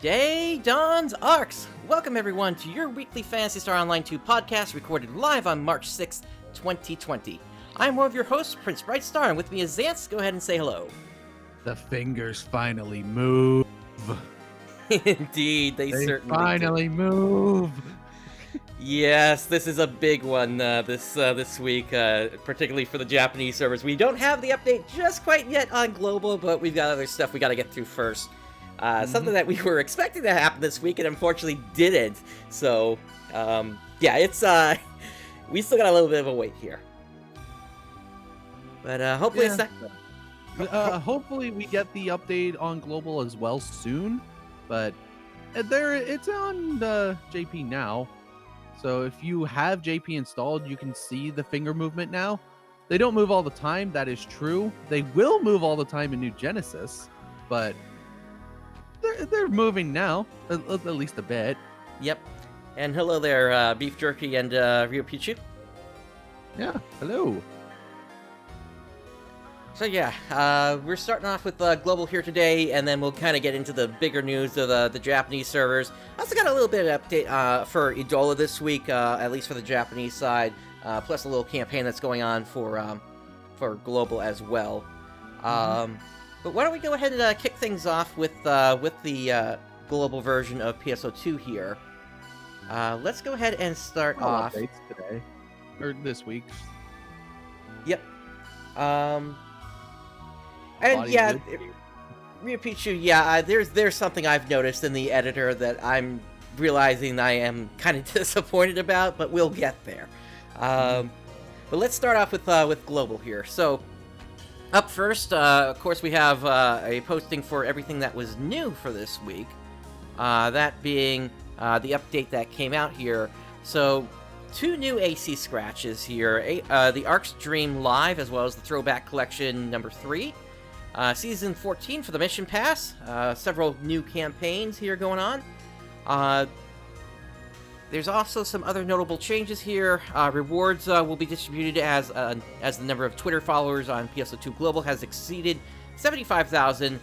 Day Dawns ARKS! Welcome everyone to your weekly Phantasy Star Online 2 podcast recorded live on March 6th, 2020. I'm one of your hosts, PrinceBrightstar, and with me is Xance. Go ahead and say hello. The fingers finally move. Indeed, they certainly finally move. Yes, this is a big one this week, particularly for the Japanese servers. We don't have the update just quite yet on global, but we've got other stuff we got to get through first. Something that we were expecting to happen this week and unfortunately didn't. So, yeah, it's we still got a little bit of a wait here. But hopefully it's not. Hopefully we get the update on global as well soon. But it's on JP now. So if you have JP installed, you can see the finger movement now. They don't move all the time, that is true. They will move all the time in New Genesis, but they're moving now, at least a bit. Yep. And hello there, Beef Jerky and Rio Pichu. Yeah, hello. So yeah, we're starting off with global here today, and then we'll kind of get into the bigger news of the Japanese servers. I also got a little bit of update for Idola this week, at least for the Japanese side, plus a little campaign that's going on for global as well. But why don't we go ahead and kick things off with the global version of PSO2 here. Let's go ahead and start off updates today or this week. Yep. And yeah, Rio Pichu, yeah, there's something I've noticed in the editor that I'm realizing I am kind of disappointed about, but we'll get there. But let's start off with global here. So, up first, of course, we have a posting for everything that was new for this week. That being the update that came out here. So, 2 new AC scratches here. The ARKS Dream Live, as well as the Throwback Collection number 3. Season 14 for the Mission Pass. Several new campaigns here going on. There's also some other notable changes here. Rewards will be distributed as the number of Twitter followers on PSO2 Global has exceeded 75,000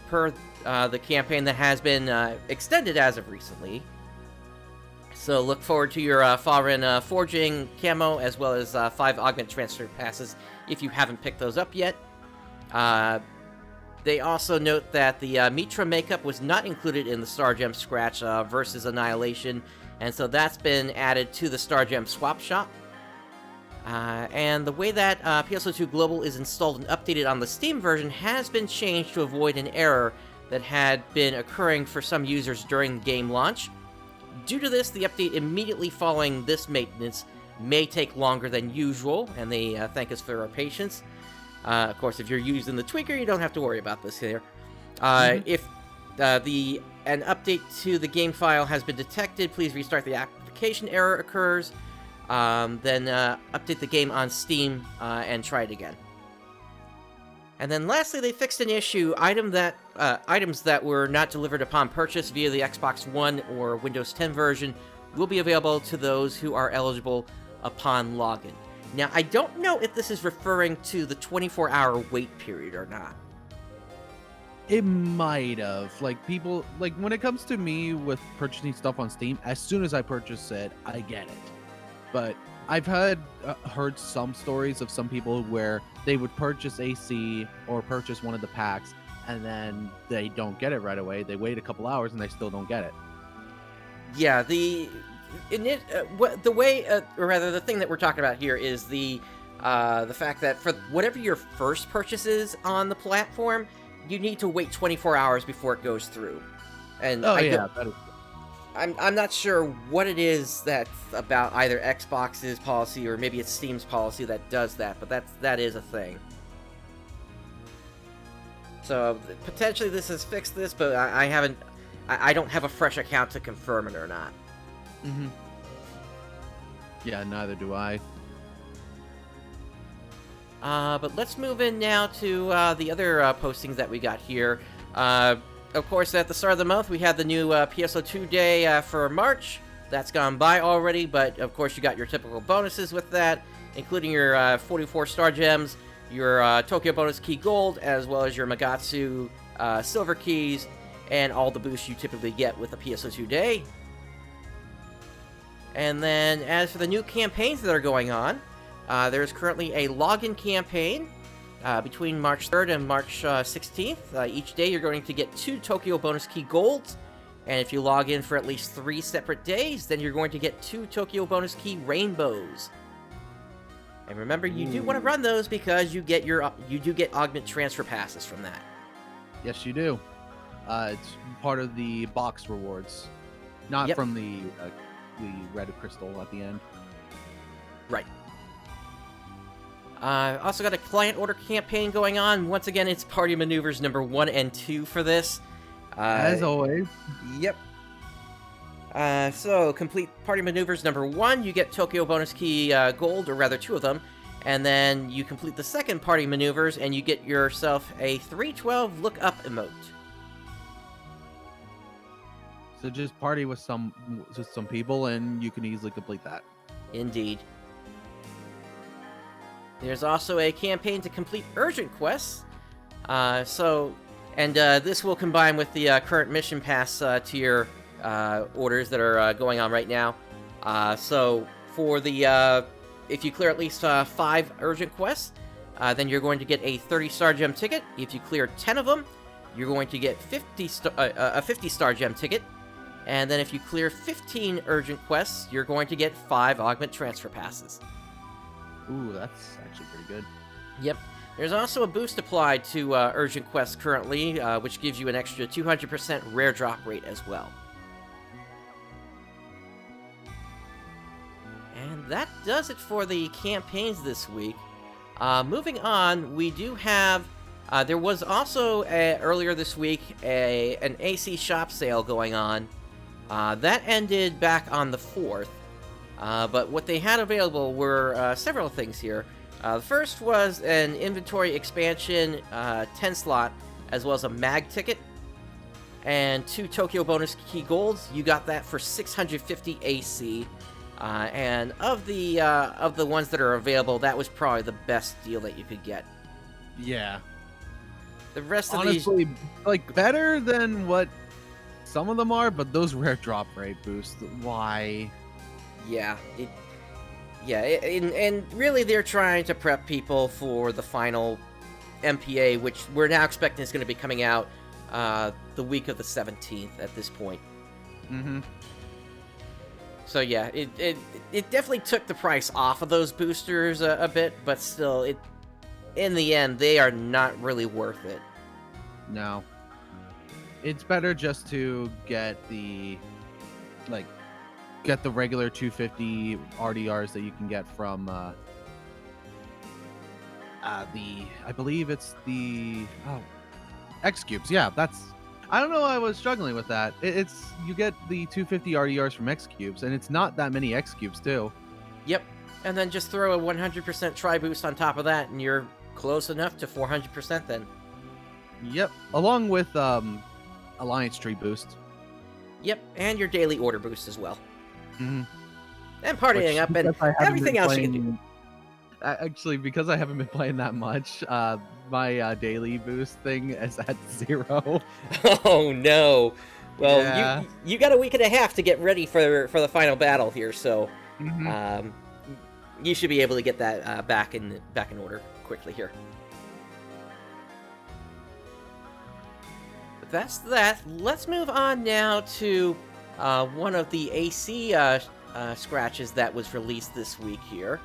per the campaign that has been extended as of recently. So look forward to your Foreign Forging camo, as well as 5 Augment Transfer Passes if you haven't picked those up yet. They also note that the Mitra makeup was not included in the Star Gem Scratch versus Annihilation, and so that's been added to the Star Gem Swap Shop. And the way that PSO2 Global is installed and updated on the Steam version has been changed to avoid an error that had been occurring for some users during game launch. Due to this, the update immediately following this maintenance may take longer than usual, and they thank us for our patience. Of course, if you're using the tweaker, you don't have to worry about this here. If an update to the game file has been detected, please restart the application error occurs. Then update the game on Steam and try it again. And then lastly, they fixed an issue. Items that were not delivered upon purchase via the Xbox One or Windows 10 version will be available to those who are eligible upon login. Now, I don't know if this is referring to the 24-hour wait period or not. It might have. People, when it comes to me with purchasing stuff on Steam, as soon as I purchase it, I get it. But I've heard some stories of some people where they would purchase AC or purchase one of the packs, and then they don't get it right away. They wait a couple hours, and they still don't get it. Yeah, the thing that we're talking about here is the fact that for whatever your first purchase is on the platform, you need to wait 24 hours before it goes through. And that is. I'm not sure what it is that's about either Xbox's policy or maybe it's Steam's policy that does that, but that is a thing. So potentially this has fixed this, but I don't have a fresh account to confirm it or not. Yeah, neither do I. But let's move in now to the other postings that we got here. Of course, at the start of the month, we had the new PSO2 day for March. That's gone by already, but of course you got your typical bonuses with that, including your 44 Star Gems, your Tokyo Bonus Key Gold, as well as your Magatsu Silver Keys, and all the boosts you typically get with a PSO2 day. And then, as for the new campaigns that are going on, there's currently a login campaign between March 3rd and March 16th. Each day you're going to get 2 Tokyo bonus key golds, and if you log in for at least 3 separate days, then you're going to get 2 Tokyo bonus key rainbows. And remember, you do want to run those because you do get augment transfer passes from that. Yes, you do. It's part of the box rewards, not from the red crystal at the end. Right. Also got a client order campaign going on. Once again, it's Party Maneuvers number 1 and 2 for this. As always. Yep. So, complete Party Maneuvers number 1, you get Tokyo bonus key gold, or rather 2 of them. And then you complete the second Party Maneuvers, and you get yourself a 312 Look Up emote. So just party with some people, and you can easily complete that. Indeed. There's also a campaign to complete urgent quests. This will combine with the current mission pass tier orders that are going on right now. So for the if you clear at least 5 urgent quests, then you're going to get a 30-star gem ticket. If you clear 10 of them, you're going to get a 50-star gem ticket. And then if you clear 15 urgent quests, you're going to get 5 augment transfer passes. Ooh, that's actually pretty good. Yep. There's also a boost applied to urgent quests currently, which gives you an extra 200% rare drop rate as well. And that does it for the campaigns this week. Moving on, we do have... there was also, earlier this week, an AC shop sale going on. That ended back on the 4th. But what they had available were several things here. The first was an inventory expansion 10-slot, as well as a mag ticket, and 2 Tokyo bonus key golds. You got that for 650 AC. And of the ones that are available, that was probably the best deal that you could get. Yeah. The rest honestly, of these, like, better than what some of them are, but those rare drop rate boosts, why? Yeah, and really they're trying to prep people for the final MPA, which we're now expecting is going to be coming out the week of the 17th at this point. Mm-hmm. So yeah, it definitely took the price off of those boosters a bit, but still, in the end, they are not really worth it. No. It's better just to get the regular 250 RDRs that you can get from I believe it's the X cubes. Yeah, I don't know. I was struggling with that. You get the 250 RDRs from X cubes, and it's not that many X cubes too. Yep, and then just throw a 100% try boost on top of that, and you're close enough to 400% then. Yep, along with Alliance Tree boost. Yep, and your daily order boost as well. Mm-hmm. And partying up and everything else you can do. Actually, because I haven't been playing that much, my daily boost thing is at 0. Oh no! Well, yeah. you got a week and a half to get ready for the final battle here, so you should be able to get that back in order quickly here. But that's that. Let's move on now to one of the AC scratches that was released this week here.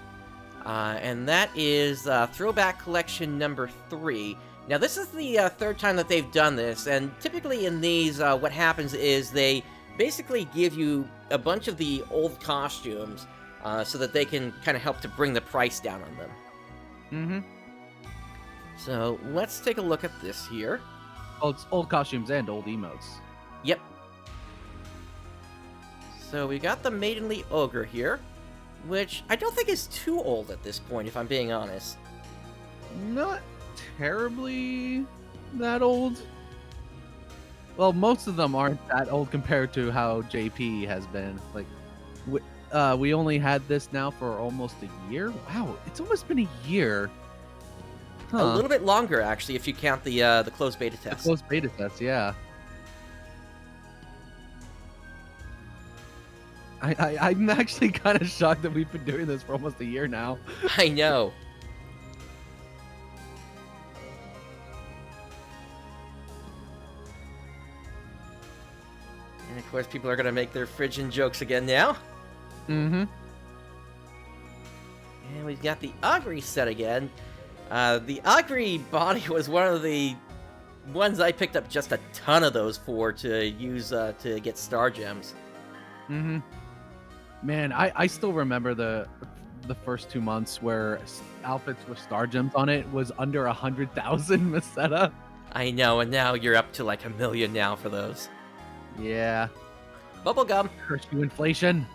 And that is Throwback Collection number 3. Now, this is the 3rd time that they've done this, and typically in these, what happens is they basically give you a bunch of the old costumes so that they can kind of help to bring the price down on them. Mm-hmm. So, let's take a look at this here. Oh, it's old costumes and old emotes. Yep. So, we got the Maidenly Ogre here, which I don't think is too old at this point, if I'm being honest. Not terribly that old. Well, most of them aren't that old compared to how JP has been. Like, we only had this now for almost a year. Wow, it's almost been a year. Huh. A little bit longer, actually, if you count the closed beta test. The closed beta test, yeah. I'm actually kind of shocked that we've been doing this for almost a year now. I know. And of course, people are going to make their Phrygian jokes again now. Mm-hmm. And we've got the Augury set again. The Augury body was one of the ones I picked up just a ton of those for to use to get star gems. Mm-hmm. Man, I still remember the first 2 months where outfits with star gems on it was under 100,000 Meseta. I know, and now you're up to like 1 million now for those. Yeah. Bubblegum. Curse you, inflation.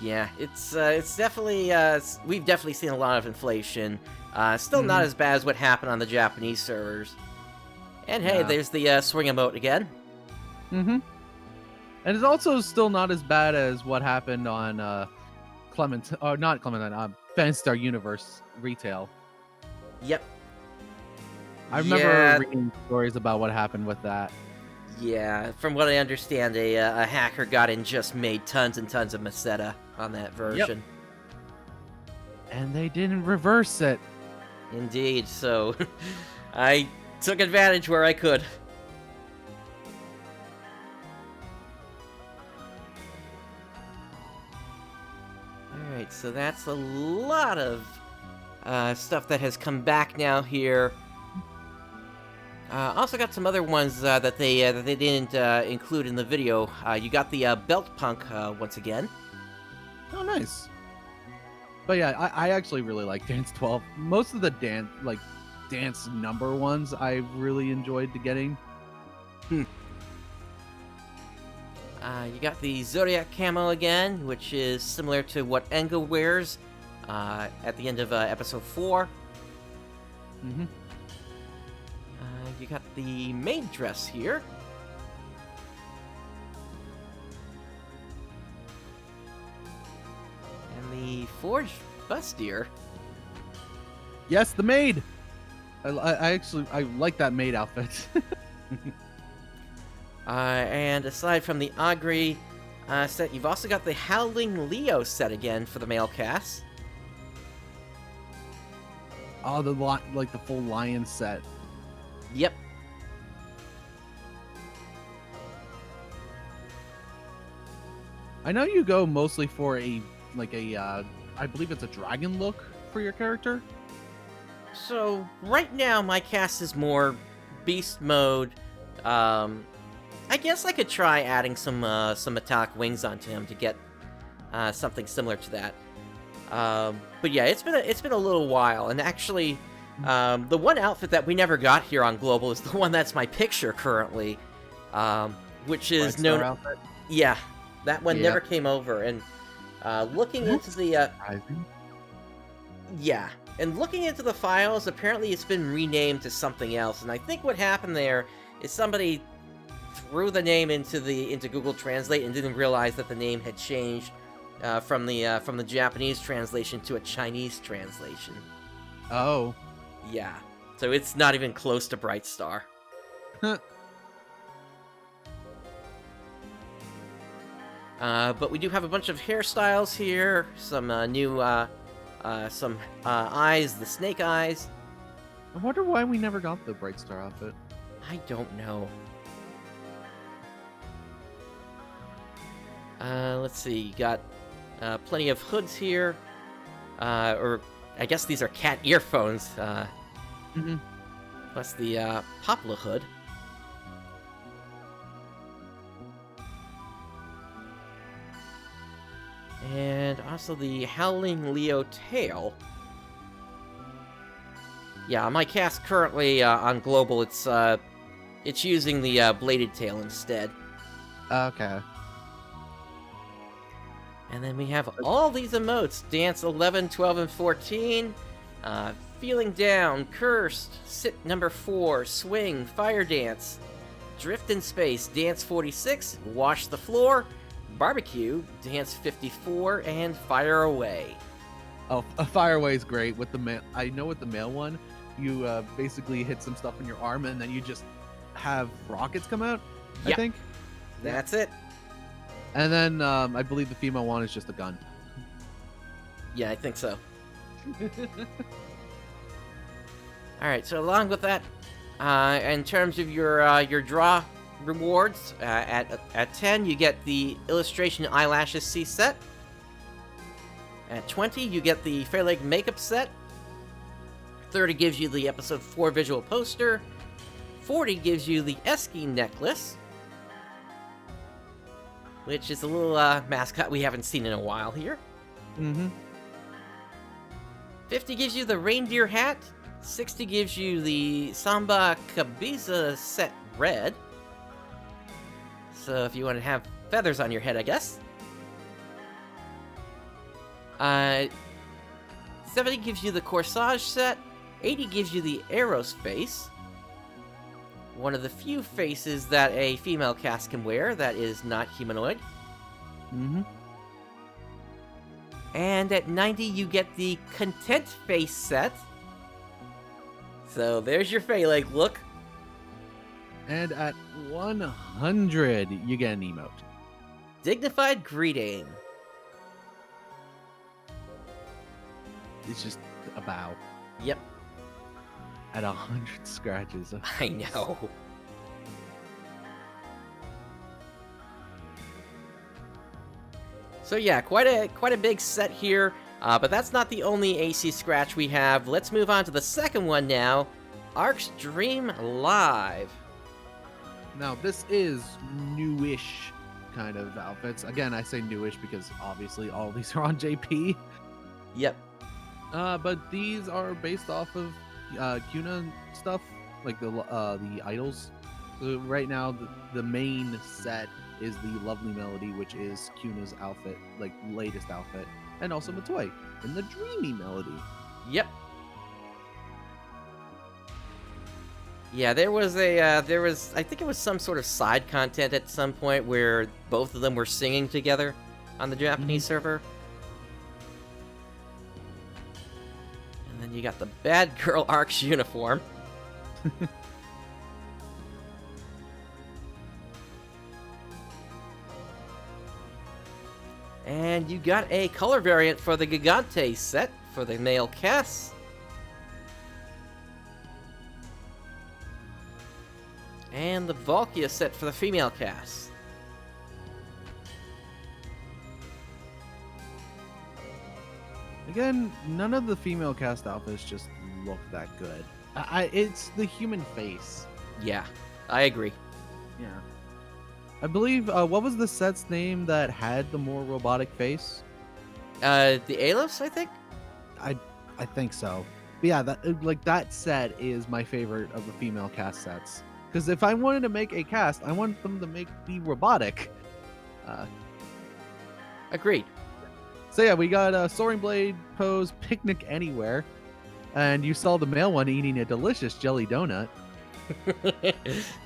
Yeah, it's definitely we've definitely seen a lot of inflation. Still not as bad as what happened on the Japanese servers. And hey, there's the swing emote again. Mm-hmm. And it's also still not as bad as what happened on Phantasy Star Universe retail. Yep. I remember reading stories about what happened with that. Yeah, from what I understand, a hacker got in, just made tons and tons of Meseta on that version. Yep. And they didn't reverse it. Indeed, so I took advantage where I could. Alright, so that's a lot of stuff that has come back now here. Also got some other ones that they didn't include in the video. You got the Belt Punk once again. Oh, nice. But yeah, I actually really like Dance 12. Most of the dance number ones I really enjoyed getting. You got the Zodiac camo again, which is similar to what Enga wears at the end of episode 4. Mm-hmm. You got the maid dress here. And the forged bustier. Yes, the maid. I like that maid outfit. And aside from the Augury set, you've also got the Howling Leo set again for the male cast. Oh, the full lion set. Yep. I know you go mostly for I believe it's a dragon look for your character. So right now my cast is more beast mode. I guess I could try adding some metallic wings onto him to get something similar to that. But yeah, it's been a little while, and actually. The one outfit that we never got here on Global is the one that's my picture currently, which is known. Outfit? Yeah, that one never came over. And looking into the and looking into the files, apparently it's been renamed to something else. And I think what happened there is somebody threw the name into Google Translate and didn't realize that the name had changed from the Japanese translation to a Chinese translation. Oh. Yeah, so it's not even close to Brightstar. But we do have a bunch of hairstyles here, some new, some eyes, the snake eyes. I wonder why we never got the Brightstar outfit. I don't know. Let's see, you got plenty of hoods here, or I guess these are cat earphones, plus the Poplar hood. And also the Howling Leo tail. Yeah, my cast currently on Global, it's using the bladed tail instead. Okay. And then we have all these emotes. Dance 11, 12, and 14. Feeling Down, Cursed, Sit number 4, Swing, Fire Dance, Drift in Space, Dance 46, Wash the Floor, Barbecue, Dance 54, and Fire Away. Oh, Fire Away is great with the male. I know with the male one, you basically hit some stuff in your arm, and then you just have rockets come out. Yep. I think That's it. And then I believe the female one is just a gun. Yeah, I think so. All right, so along with that, in terms of your draw rewards, at 10 you get the illustration eyelashes C set. At 20 you get the Fair Lake makeup set. 30 gives you the episode 4 visual poster. 40 gives you the Esky necklace, which is a little mascot we haven't seen in a while here. Mm-hmm. 50 gives you the reindeer hat. 60 gives you the Samba Cabiza set red. So if you want to have feathers on your head, I guess. 70 gives you the Corsage set. 80 gives you the Eros face. One of the few faces that a female cast can wear that is not humanoid. Mm-hmm. And at 90 you get the Content face set. So there's your Phalanx look. And at 100 you get an emote. Dignified greeting. It's just a bow. Yep, At 100 scratches. I know. So yeah, quite a big set here, but that's not the only AC scratch we have. Let's move on to the second one now, ARKS Dream Live. Now this is newish kind of outfits. Again, I say newish because obviously all of these are on JP. Yep. But these are based off of Cuna stuff, like the idols. So right now, the main set is the Lovely Melody, which is Cuna's outfit, like latest outfit, and also Matoi in the Dreamy Melody. Yep. Yeah, there was I think it was some sort of side content at some point where both of them were singing together on the Japanese server. And then you got the Bad Girl ARKS uniform. And you got a color variant for the Gigante set for the male cast. And the Valkia set for the female cast. Again, none of the female cast outfits just look that good. It's the human face. Yeah, I agree. Yeah. I believe, what was the set's name that had the more robotic face? The Alos, I think? I think so. But yeah, that set is my favorite of the female cast sets. Because if I wanted to make a cast, I want them to be robotic. Agreed. So yeah, we got a Soaring Blade pose, Picnic Anywhere. And you saw the male one eating a delicious jelly donut.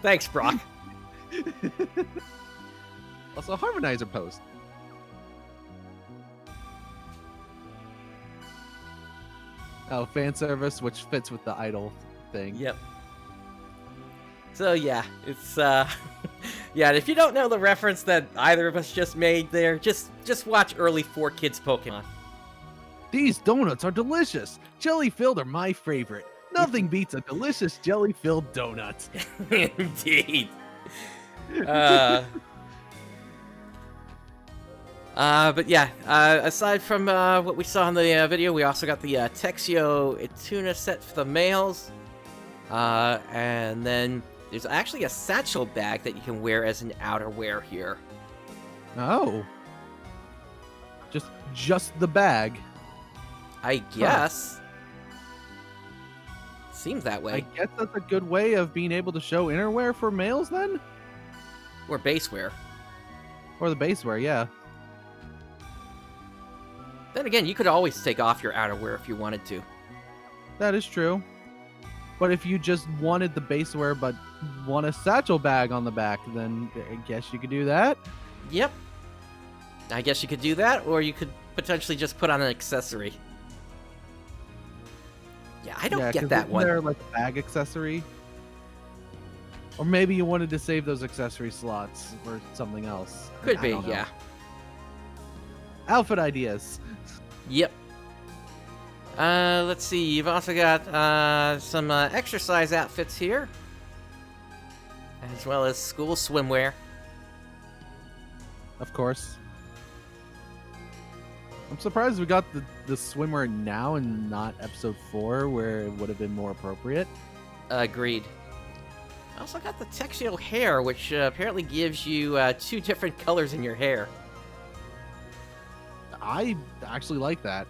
Thanks, Brock. Also, Harmonizer pose. Oh, fan service, which fits with the idol thing. Yep. So yeah, it's yeah, if you don't know the reference that either of us just made there, just watch early 4Kids Pokemon. These donuts are delicious. Jelly-filled are my favorite. Nothing beats a delicious jelly-filled donut. Indeed. But yeah, aside from what we saw in the video, we also got the Texio Ituna set for the males. And then there's actually a satchel bag that you can wear as an outerwear here. Oh. Just the bag. I guess. Seems that way. I guess that's a good way of being able to show innerwear for males then? Or basewear. Or the basewear, yeah. Then again, you could always take off your outerwear if you wanted to. That is true. But if you just wanted the basewear but want a satchel bag on the back, then I guess you could do that. Yep. I guess you could do that, or you could potentially just put on an accessory. Yeah, I don't get 'cause that isn't one. there like a bag accessory? Or maybe you wanted to save those accessory slots for something else. Could I be, don't know. yeah. Outfit ideas. Yep. Let's see. You've also got some exercise outfits here, as well as school swimwear. Of course. I'm surprised we got the swimwear now and not episode 4, where it would have been more appropriate. Agreed. I also got the textile hair, which apparently gives you 2 different colors in your hair. I actually like that.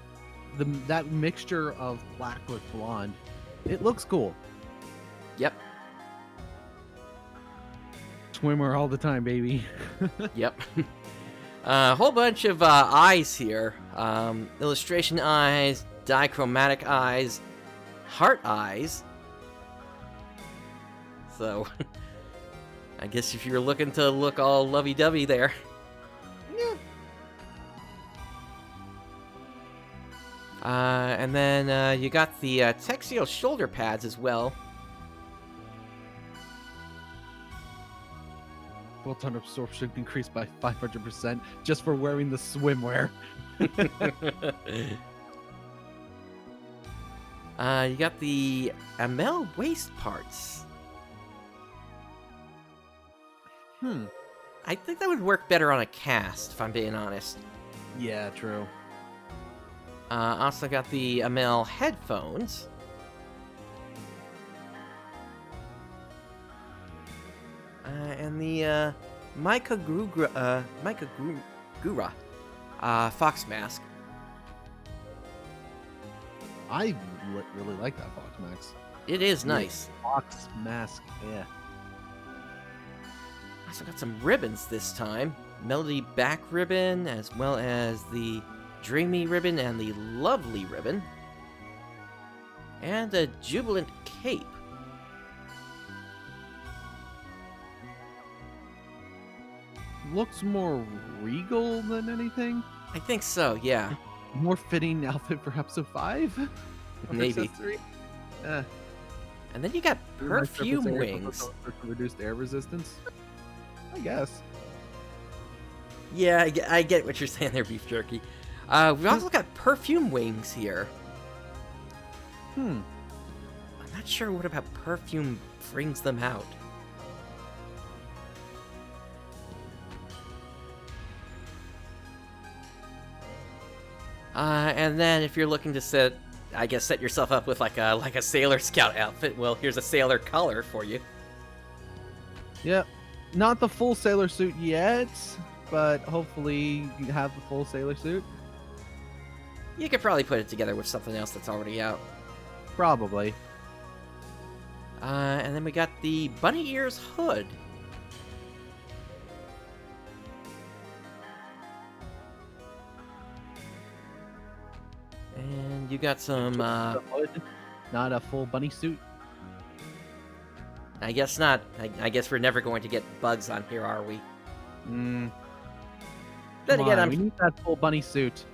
That mixture of black with blonde. It looks cool. Yep. Swimwear all the time, baby. Yep. A whole bunch of eyes here. Illustration eyes, dichromatic eyes, heart eyes. So, I guess if you're looking to look all lovey-dovey there. Yeah. And then you got the textile shoulder pads as well. Photon absorption increased by 500% just for wearing the swimwear. You got the Amel waist parts. I think that would work better on a cast, if I'm being honest. Yeah, true. Also got the Amel headphones. And the Micah Gura fox mask. I really like that Fox Max. It is nice. Fox mask, yeah. Also got some ribbons this time. Melody back ribbon, as well as the Dreamy ribbon and the Lovely ribbon. And a Jubilant cape. Looks more regal than anything. I think so, yeah. More fitting outfit for episode 5? Maybe. Yeah. And then you got perfume Surface air wings. for reduced air resistance. I guess. Yeah, I get what you're saying there, beef jerky. We've also got perfume wings here. I'm not sure what about perfume brings them out. And then if you're looking to set yourself up with like a Sailor Scout outfit, well, here's a sailor collar for you. Yep. Not the full sailor suit yet, but hopefully you have the full sailor suit. You could probably put it together with something else that's already out. Probably. And then we got the bunny ears hood. And you got some, The hood, not a full bunny suit. I guess not. I guess we're never going to get bugs on here, are we? Then again, we need that full bunny suit.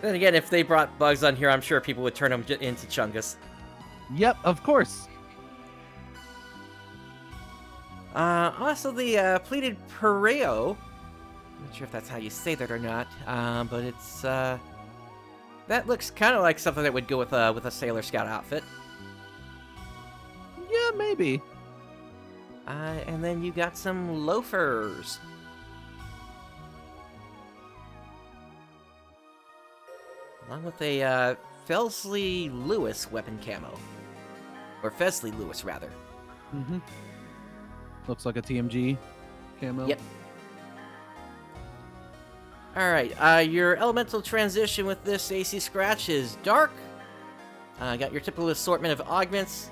Then again, if they brought bugs on here, I'm sure people would turn them into Chungus. Yep, of course. Also the pleated pareo. Not sure if that's how you say that or not, but it's that looks kind of like something that would go with a Sailor Scout outfit. Yeah, maybe. And then you got some loafers. Along with a Felsley Lewis weapon camo. Or Fesley Lewis, rather. Mm-hmm. Looks like a TMG camo. Yep. Alright, your elemental transition with this AC Scratch is Dark. Got your typical assortment of augments.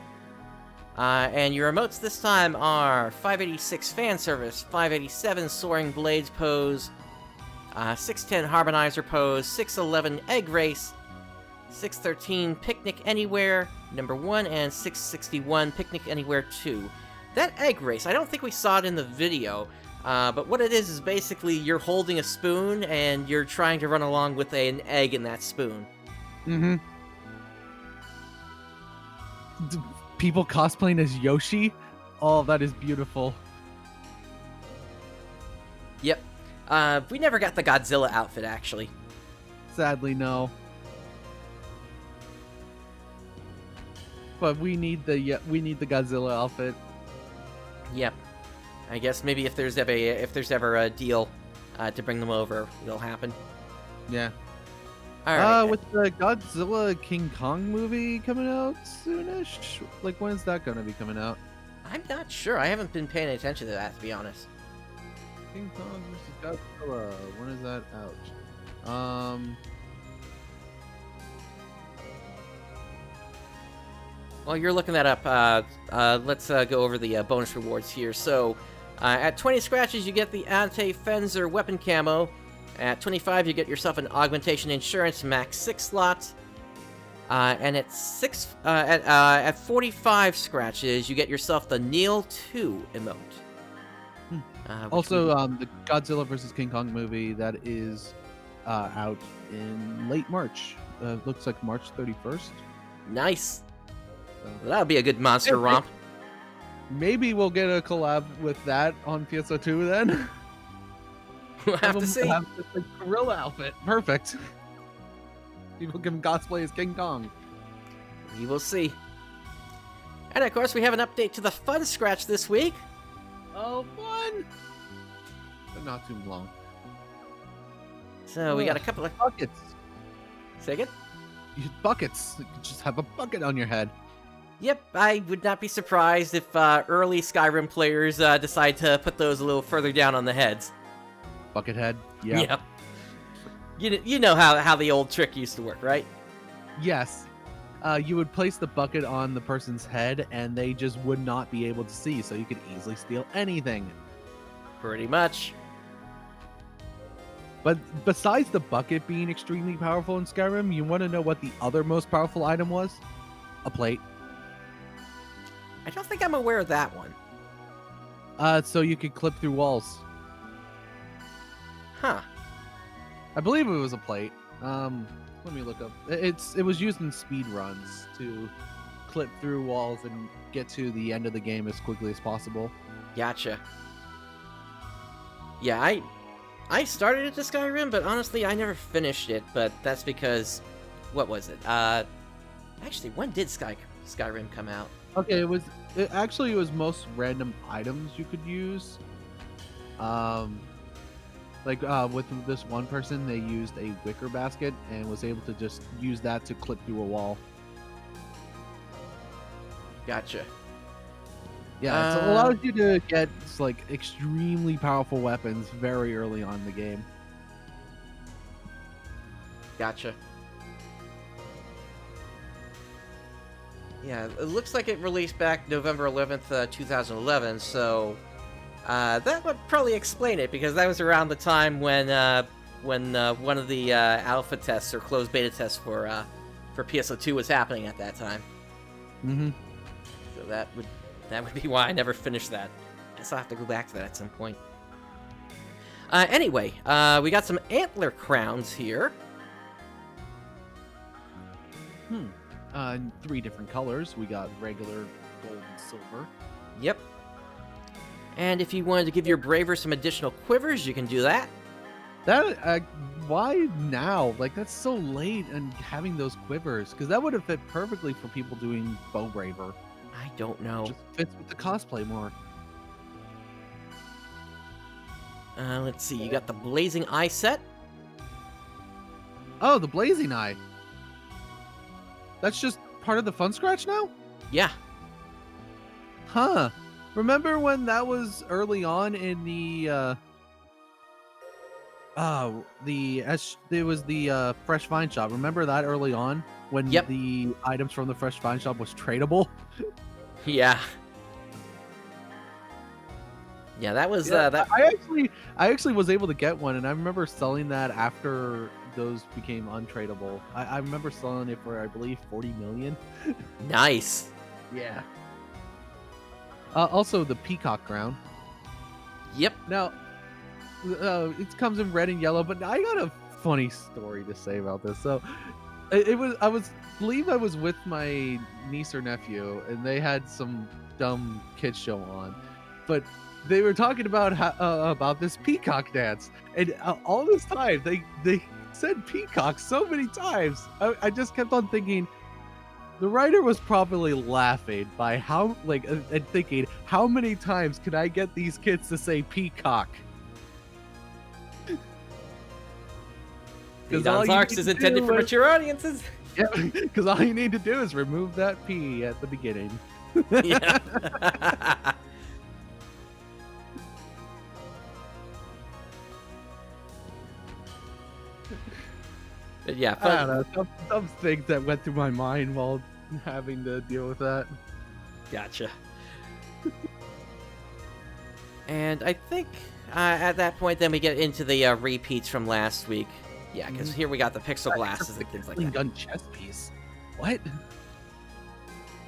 And your emotes this time are 586 Fan Service, 587 Soaring Blades Pose, 610 Harmonizer Pose, 611 Egg Race, 613 Picnic Anywhere number 1, and 661 Picnic Anywhere 2. That Egg Race, I don't think we saw it in the video, but what it is basically you're holding a spoon and you're trying to run along with an egg in that spoon. Mm-hmm. people cosplaying as Yoshi. Oh, that is beautiful. Yep. We never got the Godzilla outfit, actually. Sadly, no. But we need the Godzilla outfit. Yep. I guess maybe if there's ever a deal to bring them over, it'll happen. Yeah. All right. With the Godzilla King Kong movie coming out soonish, like when is that gonna be coming out? I'm not sure. I haven't been paying attention to that, to be honest. King Kong versus Godzilla. When is that out? While you're looking that up, let's go over the bonus rewards here. So, at 20 scratches, you get the Ante Fenzer weapon camo. At 25, you get yourself an augmentation insurance, max 6 slots. And at 45 scratches, you get yourself the Kneel 2 emote. Also, the Godzilla vs. King Kong movie that is out in late March. Looks like March 31st. Nice. That'll be a good monster romp. Maybe we'll get a collab with that on PSO2 then. We'll have to see. Have this, like, gorilla outfit. Perfect. People can cosplay as King Kong. We will see. And of course, we have an update to the Fun Scratch this week. Oh, fun! But not too long. So we got a couple of buckets. Say again? Buckets. You could just have a bucket on your head. Yep, I would not be surprised if early Skyrim players decide to put those a little further down on the heads. Bucket head? Yeah. Yep. You know how the old trick used to work, right? Yes. You would place the bucket on the person's head, and they just would not be able to see, so you could easily steal anything. Pretty much. But besides the bucket being extremely powerful in Skyrim, you want to know what the other most powerful item was? A plate. I don't think I'm aware of that one. So you could clip through walls. Huh. I believe it was a plate. Let me look up. It was used in speed runs to clip through walls and get to the end of the game as quickly as possible. Gotcha. Yeah, I started at the Skyrim, but honestly, I never finished it. But that's because, what was it? Actually, when did Skyrim come out? Okay, it was most random items you could use. With this one person, they used a wicker basket and was able to just use that to clip through a wall. Gotcha. Yeah, it allows you to get like extremely powerful weapons very early on in the game. Gotcha. Yeah, it looks like it released back November 11th, 2011, so that would probably explain it, because that was around the time when one of the alpha tests or closed beta tests for PSO2 was happening at that time. Mm-hmm. So that would be why I never finished that. Guess I'll have to go back to that at some point. Anyway, we got some antler crowns here. In 3 different colors. We got regular, gold, and silver. Yep. And if you wanted to give your braver some additional quivers, you can do that. Why now? Like, that's so late, and having those quivers, because that would have fit perfectly for people doing bow braver. I don't know. It just fits with the cosplay more. Let's see. You got the Blazing Eye set. Oh, the Blazing Eye. That's just part of the Fun Scratch now? Yeah. Huh. Remember when that was early on in the it was the Fresh Find Shop. Remember that early on when the items from the Fresh Find Shop was tradable? Yeah. Yeah, that was that. I actually was able to get one, and I remember selling that after those became untradeable. I remember selling it for, I believe, 40 million. Nice. Yeah. Also, the Peacock Crown. Yep. Now, it comes in red and yellow, but I got a funny story to say about this. So, believe I was with my niece or nephew, and they had some dumb kids show on, but they were talking about this peacock dance, and all this time they said peacock so many times. I just kept on thinking the writer was probably laughing by how and thinking how many times can I get these kids to say peacock. Dawns ARKS is intended for mature audiences. Yeah, because all you need to do is remove that P at the beginning. Yeah. But yeah, I don't know, some things that went through my mind while having to deal with that. Gotcha. And I think at that point, then we get into the repeats from last week. Yeah, because here we got the pixel glasses and things like that. Gun chest piece. What?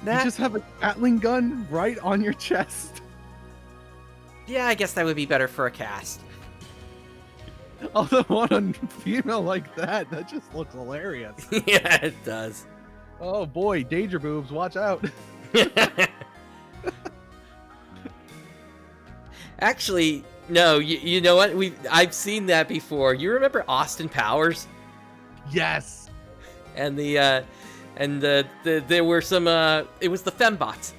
That... You just have a Gatling gun right on your chest. Yeah, I guess that would be better for a cast. Although on a female like that just looks hilarious. Yeah, it does. Oh boy, danger boobs, watch out. Actually, no, you know what? I've seen that before. You remember Austin Powers? Yes. And there were some it was the fembots.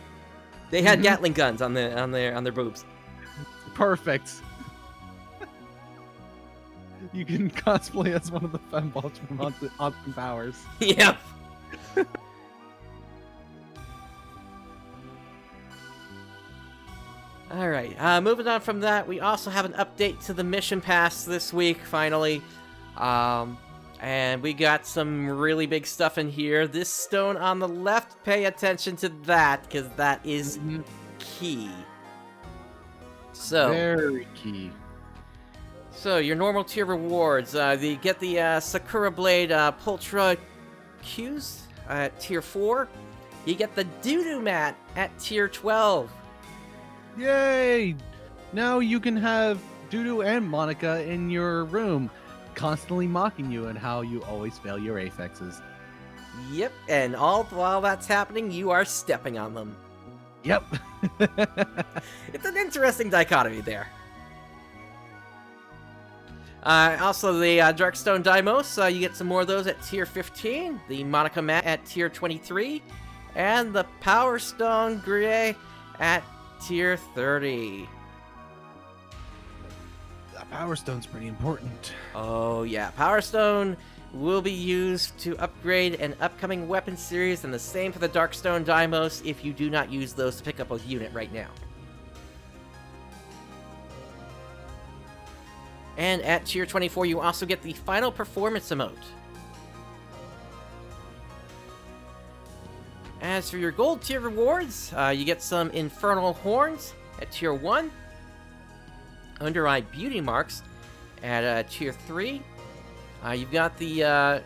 They had Gatling guns on their boobs. Perfect. You can cosplay as one of the fembots from Austin Powers. Yep. All right. Moving on from that, we also have an update to the mission pass this week. Finally, and we got some really big stuff in here. This stone on the left, pay attention to that because that is key. So very key. So your normal tier rewards, you get the Sakura Blade Pultra Qs at tier 4. You get the Doodoo Mat at tier 12. Yay! Now you can have Doodoo and Monica in your room, constantly mocking you and how you always fail your affixes. Yep, and all while that's happening, you are stepping on them. Yep. It's an interesting dichotomy there. Also, the Darkstone Deimos, you get some more of those at tier 15, the Monica Mat at tier 23, and the Power Stone Grille at tier 30. The Power Stone's pretty important. Oh yeah, Power Stone will be used to upgrade an upcoming weapon series, and the same for the Darkstone Deimos if you do not use those to pick up a unit right now. And at tier 24, you also get the Final Performance emote. As for your gold tier rewards, you get some Infernal Horns at tier 1, Under Eye Beauty Marks at tier 3. You've got the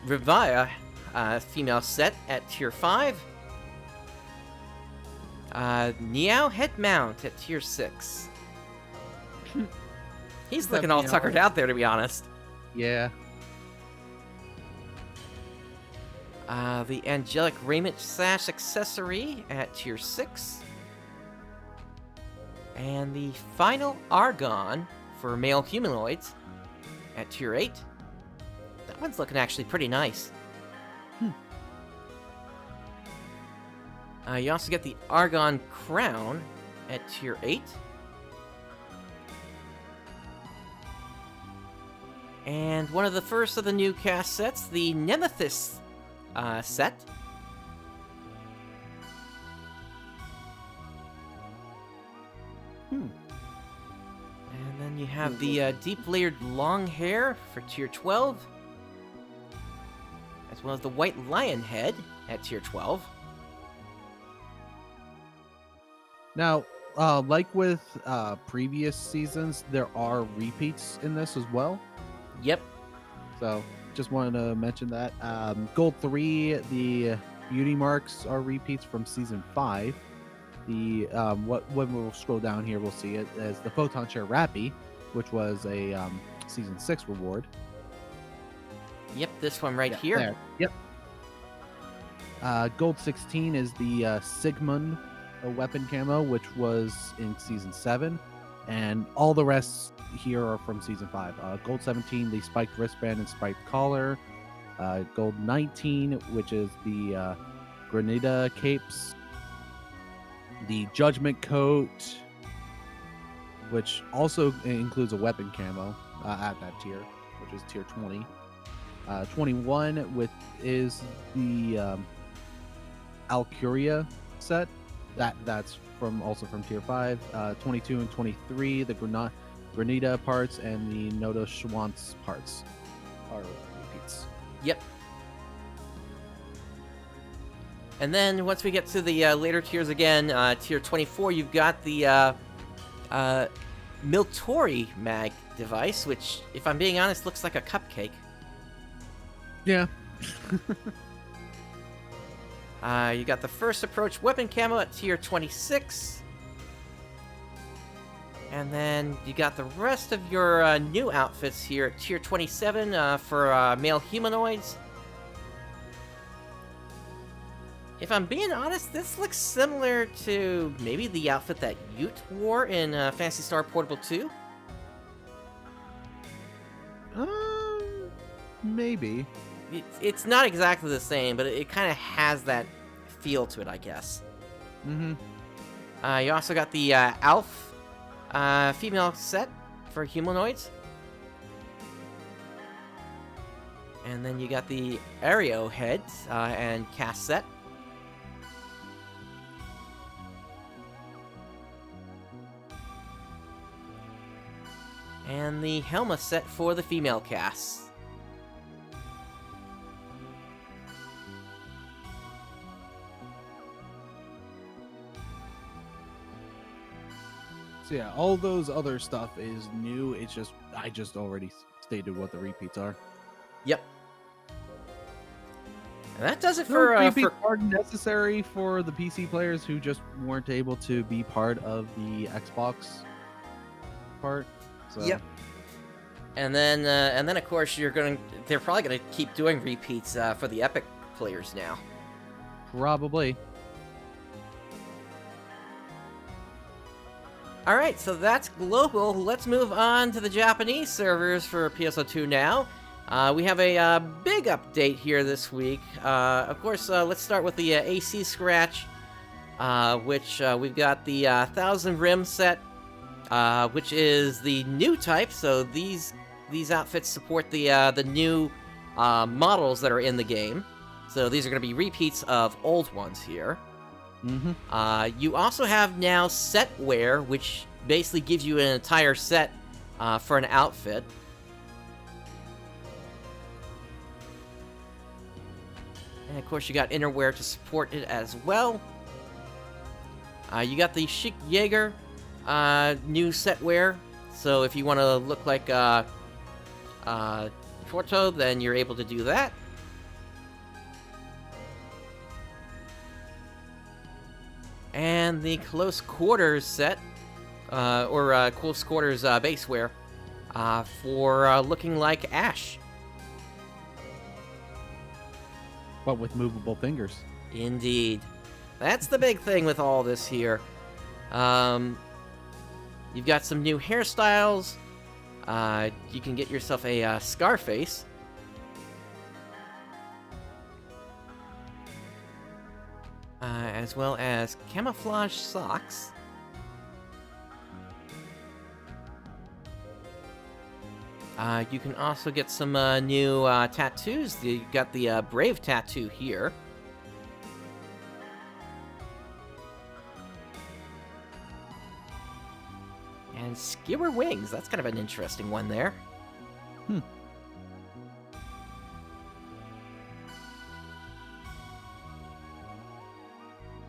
Revia female set at tier 5. Niao Head Mount at tier 6. He's looking all tuckered out there, to be honest. Yeah. The Angelic Raiment Sash accessory at tier 6. And the Final Argon for male humanoids at tier 8. That one's looking actually pretty nice. You also get the Argon Crown at tier 8. And one of the first of the new cast sets, the Nemesis set. And then you have the deep layered long hair for tier 12. As well as the white lion head at tier 12. Now, like with previous seasons, there are repeats in this as well. Yep. So, just wanted to mention that. Gold 3, the beauty marks are repeats from Season 5. The when we'll scroll down here, we'll see it as the Photon Share Rappy, which was a Season 6 reward. Yep, this one right here. There. Yep. Gold 16 is the Sigmund weapon camo, which was in Season 7. And all the rest here are from Season 5. Gold 17, the spiked wristband and spiked collar. Gold 19, which is the Grenada capes. The Judgment coat, which also includes a weapon camo at that tier, which is tier 20. 21 is the Alcuria set. That's also from tier 5. 22 and 23, the Grenada parts and the Noda Schwantz parts are repeats. Yep. And then once we get to the later tiers again, tier 24, you've got the Miltori mag device, which, if I'm being honest, looks like a cupcake. Yeah. You got the first approach weapon camo at tier 26. And then you got the rest of your new outfits here at tier 27 for male humanoids. If I'm being honest, this looks similar to maybe the outfit that Ute wore in Phantasy Star Portable 2. Maybe. It's not exactly the same, but it kind of has that feel to it, I guess. Mm-hmm. You also got the Alf female set for humanoids. And then you got the Aereo heads and cast set. And the Helma set for the female casts. So yeah, all those other stuff is new. It's just I just already stated what the repeats are. Yep. And that does it No for repeats are necessary for the PC players who just weren't able to be part of the Xbox part. So. Yep. And then of course they're probably gonna keep doing repeats for the Epic players now. Probably. All right, so that's global. Let's move on to the Japanese servers for PSO2 now. We have a big update here this week. Of course, let's start with the AC Scratch, which we've got the 1000 Rim set, which is the new type. So these outfits support the new models that are in the game. So these are going to be repeats of old ones here. Mm-hmm. You also have now set wear, which basically gives you an entire set for an outfit. And of course, you got innerwear to support it as well. You got the Chic Jaeger new set wear. So if you want to look like Torto, then you're able to do that. And the Close Quarters set, or Close Quarters base wear, for looking like Ash. But with movable fingers. Indeed. That's the big thing with all this here. You've got some new hairstyles. You can get yourself a Scarface. As well as camouflage socks. You can also get some new tattoos. You got the Brave tattoo here. And Skewer Wings. That's kind of an interesting one there.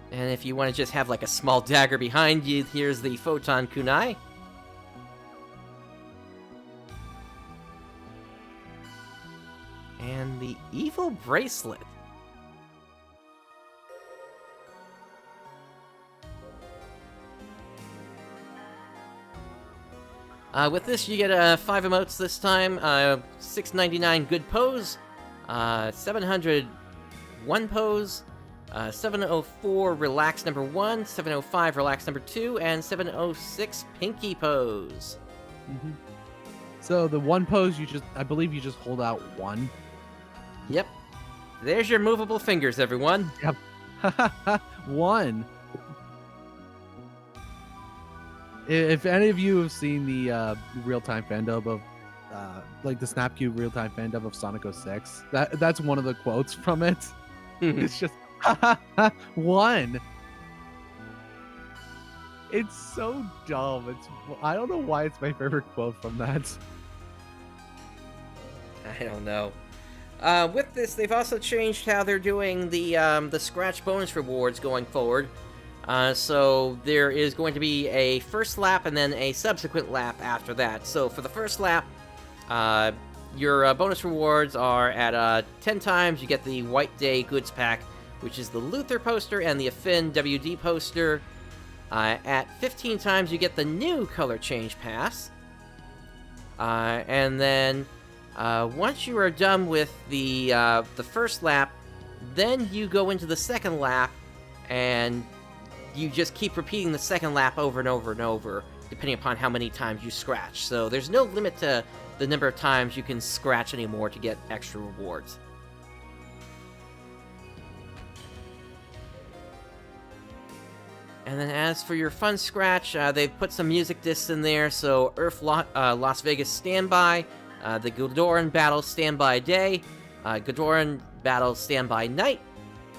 And if you want to just have like a small dagger behind you, here's the Photon Kunai. And the Evil Bracelet. With this, you get 5 emotes this time. 6.99 Good Pose, 701 pose, 704 relax number 1, 705 relax number 2, and 706 pinky pose. Mm-hmm. So the one pose, I believe you just hold out one. Yep. There's your movable fingers, everyone. Yep. One. If any of you have seen the real-time fandub of, like the Snapcube real-time fandub of Sonic 06, that's one of the quotes from it. It's just, one. It's so dumb. I don't know why it's my favorite quote from that. I don't know. With this, they've also changed how they're doing the scratch bonus rewards going forward. So there is going to be a first lap and then a subsequent lap after that. So for the first lap, your bonus rewards are at 10 times you get the White Day Goods Pack, which is the Luther poster and the Affin WD poster. At 15 times you get the new Color Change Pass. And then once you are done with the first lap, then you go into the second lap, and you just keep repeating the second lap over and over and over, depending upon how many times you scratch. So there's no limit to the number of times you can scratch anymore to get extra rewards. And then as for your fun scratch, they've put some music discs in there. So Earth Las Vegas Standby, the Godoran Battle Standby Day, Godoran Battle Standby Night,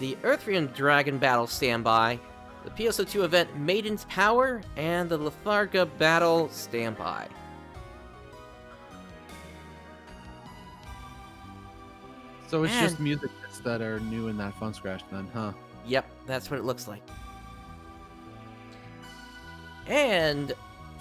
the Earthrean Dragon Battle Standby, the PSO2 event Maiden's Power, and the Letharga Battle Standby. So it's just music discs that are new in that fun scratch then, huh? Yep, that's what it looks like. And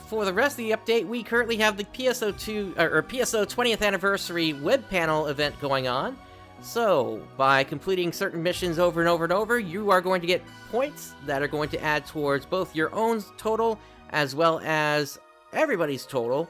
for the rest of the update, we currently have the PSO2 or PSO 20th anniversary web panel event going on. So, by completing certain missions over and over and over, you are going to get points that are going to add towards both your own total as well as everybody's total.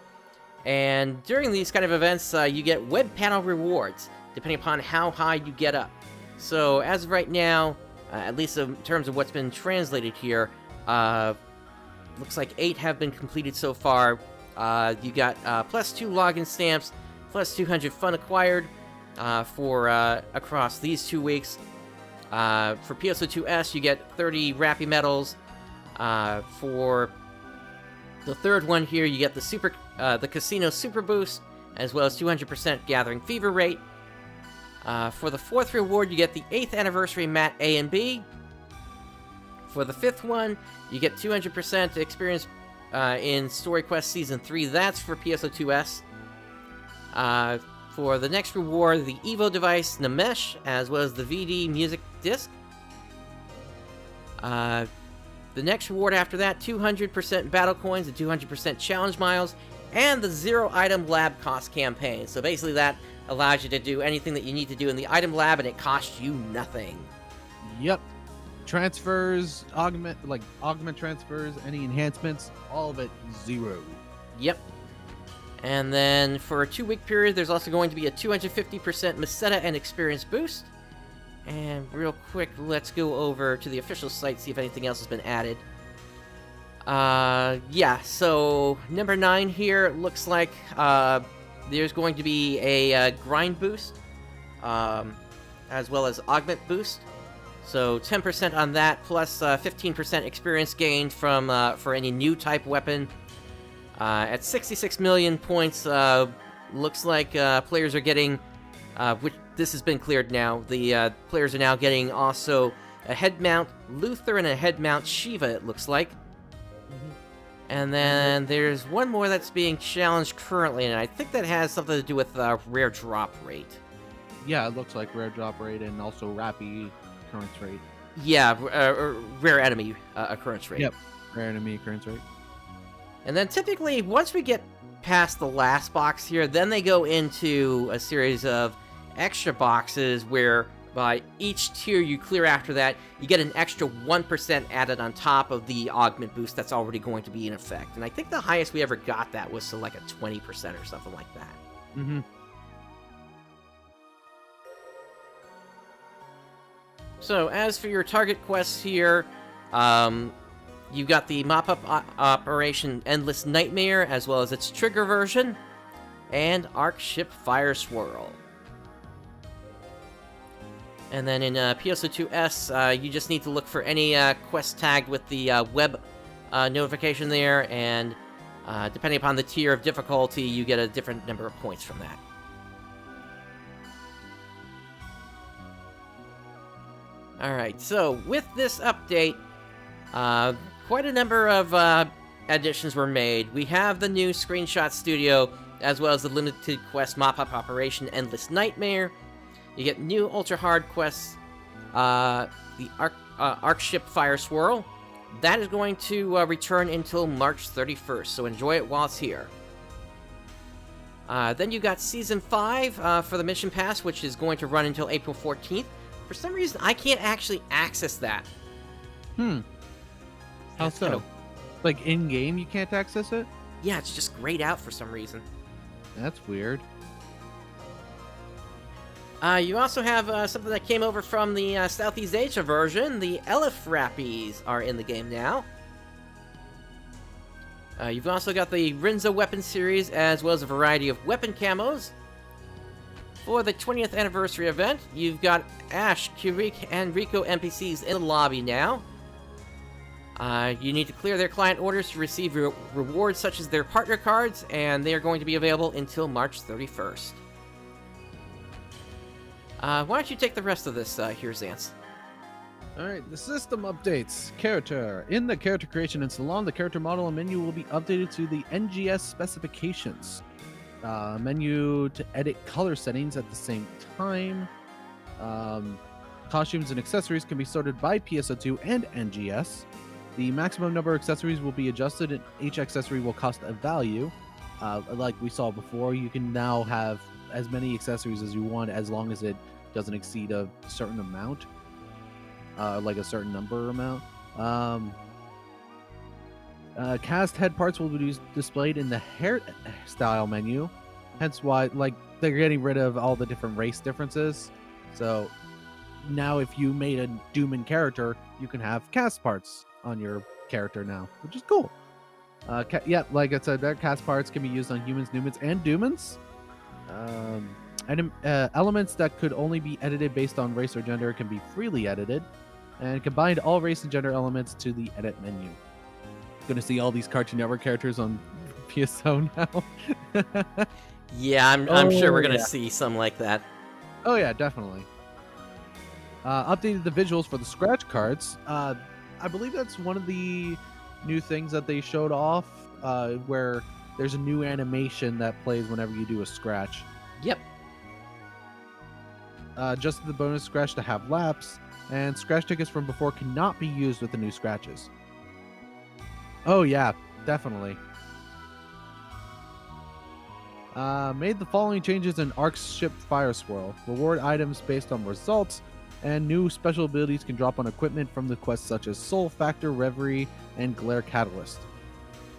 And during these kind of events, you get web panel rewards, depending upon how high you get up. So, as of right now, at least in terms of what's been translated here, looks like 8 have been completed so far. You got plus 2 login stamps, plus 200 fun acquired for across these 2 weeks. For PSO2S, you get 30 Rappy medals. For the third one here, you get the Casino Super Boost, as well as 200% Gathering Fever rate. For the fourth reward, you get the 8th anniversary Mat A and B. For the fifth one, you get 200% experience in Story Quest Season 3. That's for PSO2S. For the next reward, the Evo device Namesh, as well as the VD music disc. The next reward after that, 200% battle coins and 200% challenge miles, and the 0 item lab cost campaign. So basically that allows you to do anything that you need to do in the item lab, and it costs you nothing. Yep. Transfers, augment transfers, any enhancements, all of it 0. Yep. And then for a 2-week period, there's also going to be a 250% Meseta and experience boost. And real quick, let's go over to the official site, see if anything else has been added. Yeah, so number 9 here, looks like there's going to be a grind boost, as well as augment boost. So 10% on that, plus 15% experience gained from for any new type weapon. At 66 million points, looks like players are getting, which this has been cleared now, the players are now getting also a head mount Luther and a head mount Shiva, it looks like. Mm-hmm. And then there's one more that's being challenged currently, and I think that has something to do with rare drop rate. Yeah, it looks like rare drop rate and also Rappy occurrence rate. Yeah, rare enemy occurrence rate. Yep, rare enemy occurrence rate. And then typically, once we get past the last box here, then they go into a series of extra boxes where by each tier you clear after that, you get an extra 1% added on top of the augment boost that's already going to be in effect. And I think the highest we ever got that was to like a 20% or something like that. Mm-hmm. So, as for your target quests here, you've got the mop-up Operation Endless Nightmare, as well as its trigger version, and Ark Ship Fire Swirl. And then in PSO2S, you just need to look for any quest tagged with the web notification there, and depending upon the tier of difficulty, you get a different number of points from that. Alright, so with this update, quite a number of additions were made. We have the new Screenshot Studio, as well as the limited quest mop-up Operation Endless Nightmare. You get new ultra-hard quests, the Ark Ship Fire Swirl. That is going to return until March 31st, so enjoy it while it's here. Then you got Season 5 for the Mission Pass, which is going to run until April 14th. For some reason, I can't actually access that. How so? Like, in-game you can't access it? Yeah, it's just grayed out for some reason. That's weird. You also have something that came over from the Southeast Asia version. The Elif are in the game now. You've also got the Rinza weapon series, as well as a variety of weapon camos. For the 20th anniversary event, you've got Ash, Kirik, and Rico NPCs in the lobby now. You need to clear their client orders to receive rewards such as their partner cards, and they are going to be available until March 31st. Why don't you take the rest of this here, Zance? Alright, the system updates. Character. In the character creation and salon, the character model and menu will be updated to the NGS specifications. Menu to edit color settings at the same time. Costumes and accessories can be sorted by PSO2 and NGS. The maximum number of accessories will be adjusted, and each accessory will cost a value. Like we saw before, you can now have as many accessories as you want, as long as it doesn't exceed a certain amount, like a certain number amount. Cast head parts will be displayed in the hairstyle menu, hence why, like, they're getting rid of all the different race differences. So now if you made a Dooman character, you can have cast parts on your character now, which is cool. Yeah, like I said, their cast parts can be used on humans, Newmans, and Doomans. Elements that could only be edited based on race or gender can be freely edited, and combined all race and gender elements to the edit menu. Gonna see all these Cartoon Network characters on PSO now. Yeah, I'm sure we're gonna see some like that. Oh yeah, definitely. Updated the visuals for the scratch cards. I believe that's one of the new things that they showed off, where there's a new animation that plays whenever you do a scratch. Yep. Just the bonus scratch to have laps, and scratch tickets from before cannot be used with the new scratches. Oh yeah, definitely. Made the following changes in Ark Ship Fire Swirl. Reward items based on results, and new special abilities can drop on equipment from the quests such as Soul Factor, Reverie, and Glare Catalyst.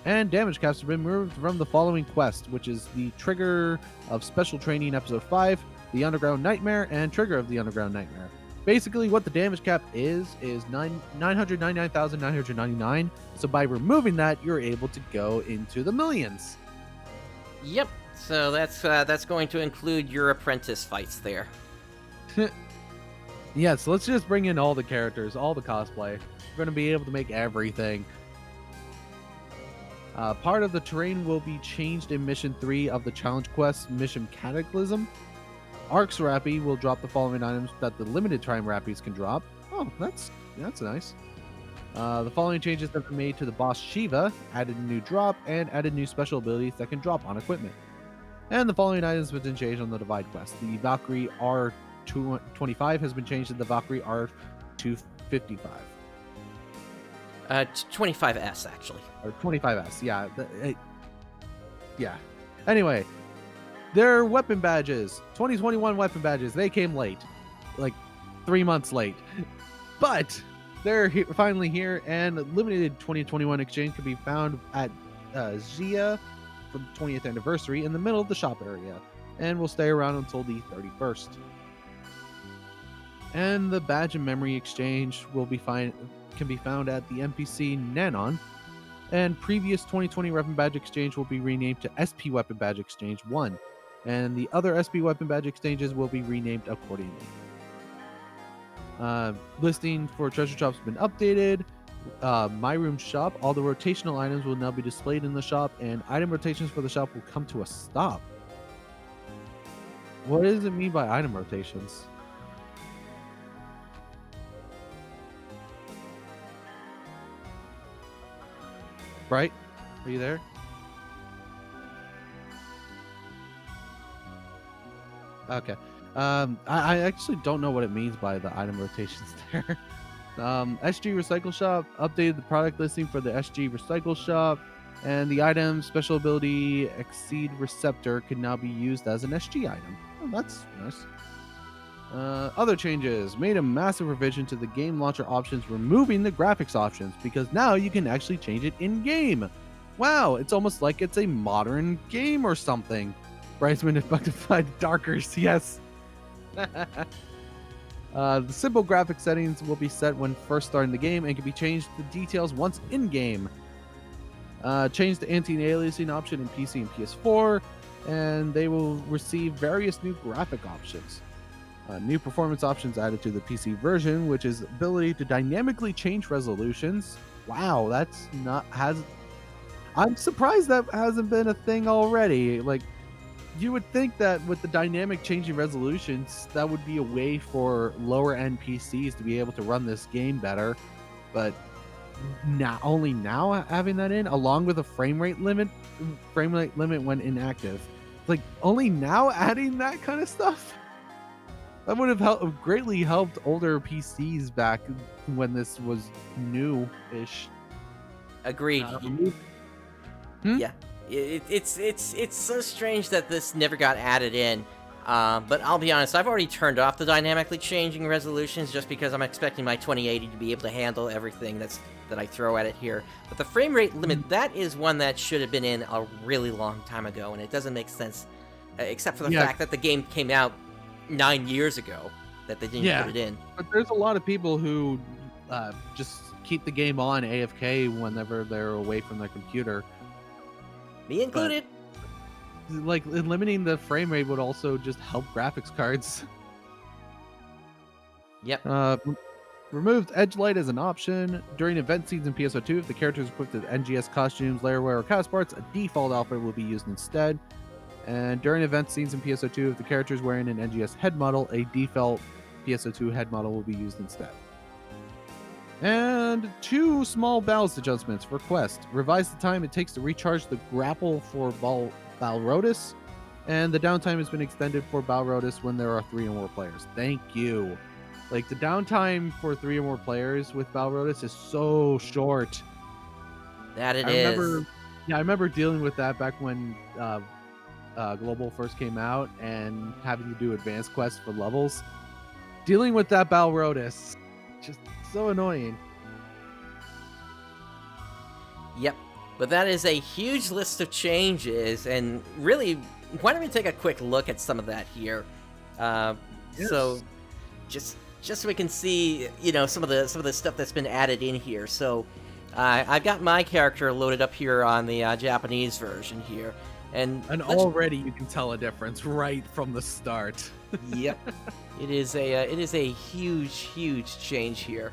And damage caps have been removed from the following quest, which is the Trigger of Special Training Episode 5, the Underground Nightmare, and Trigger of the Underground Nightmare. Basically, what the damage cap is 999,999. So by removing that, you're able to go into the millions. Yep. So that's going to include your apprentice fights there. Yeah, so let's just bring in all the characters, all the cosplay. We're going to be able to make everything. Part of the terrain will be changed in Mission 3 of the Challenge Quest, Mission Cataclysm. Arks Rappy will drop the following items that the limited time Rappies can drop. Oh, that's nice. The following changes have been made to the boss Shiva, added a new drop, and added new special abilities that can drop on equipment. And the following items have been changed on the Divide Quest. The Valkyrie R225 has been changed to the Valkyrie R255. 25S, actually. Or 25S, yeah. Yeah. Anyway, their weapon badges. 2021 weapon badges. They came late. Like 3 months late. But they're finally here, and limited 2021 exchange can be found at Zia for the 20th anniversary in the middle of the shop area, and will stay around until the 31st. And the badge and memory exchange can be found at the NPC Nanon. And previous 2020 Weapon Badge Exchange will be renamed to SP Weapon Badge Exchange 1. And the other SP Weapon Badge Exchanges will be renamed accordingly. Listing for treasure shops has been updated. My Room Shop, all the rotational items will now be displayed in the shop, and item rotations for the shop will come to a stop. What does it mean by item rotations? Bright, are you there? Okay. I actually don't know what it means by the item rotations there. SG Recycle Shop updated the product listing for the SG Recycle Shop, and the item Special Ability Exceed Receptor can now be used as an SG item. Oh, that's nice. Other changes made a massive revision to the game launcher options, removing the graphics options because now you can actually change it in game. Wow, it's almost like it's a modern game or something. Bridesman Effectified Darkers, yes. The simple graphic settings will be set when first starting the game and can be changed to details once in game. Change the anti-aliasing option in PC and PS4, and they will receive various new graphic options. New performance options added to the PC version, which is ability to dynamically change resolutions. Wow, I'm surprised that hasn't been a thing already. Like, you would think that with the dynamic changing resolutions, that would be a way for lower end PCs to be able to run this game better. But only now having that in, along with a frame rate limit when inactive. Like, only now adding that kind of stuff? That would have greatly helped older PCs back when this was new-ish. Agreed. Yeah. It's so strange that this never got added in. But I'll be honest, I've already turned off the dynamically changing resolutions just because I'm expecting my 2080 to be able to handle everything that I throw at it here. But the frame rate limit, that is one that should have been in a really long time ago, and it doesn't make sense, except for the fact that the game came out 9 years ago, that they didn't put it in. But there's a lot of people who just keep the game on AFK whenever they're away from their computer. Me included. But, like, limiting the frame rate would also just help graphics cards. Yep. Removed edge light as an option. During event scenes in PSO2, if the character is equipped with NGS costumes, layer wear, or cast parts, a default outfit will be used instead. And during event scenes in PSO2, if the character is wearing an NGS head model, a default PSO2 head model will be used instead. And 2 small balance adjustments for Quest. Revise the time it takes to recharge the grapple for Balrodus, and the downtime has been extended for Balrodus when there are 3 or more players. Thank you. Like, the downtime for 3 or more players with Balrodus is so short. That it is. I remember dealing with that back when Global first came out and having to do advanced quests for levels. Dealing with that Balrodus, just so annoying. Yep. But that is a huge list of changes, and really, why don't we take a quick look at some of that here? Yes. So, just so we can see, some of the stuff that's been added in here. So, I've got my character loaded up here on the Japanese version here, and already you can tell a difference right from the start. Yep. It is a huge change here.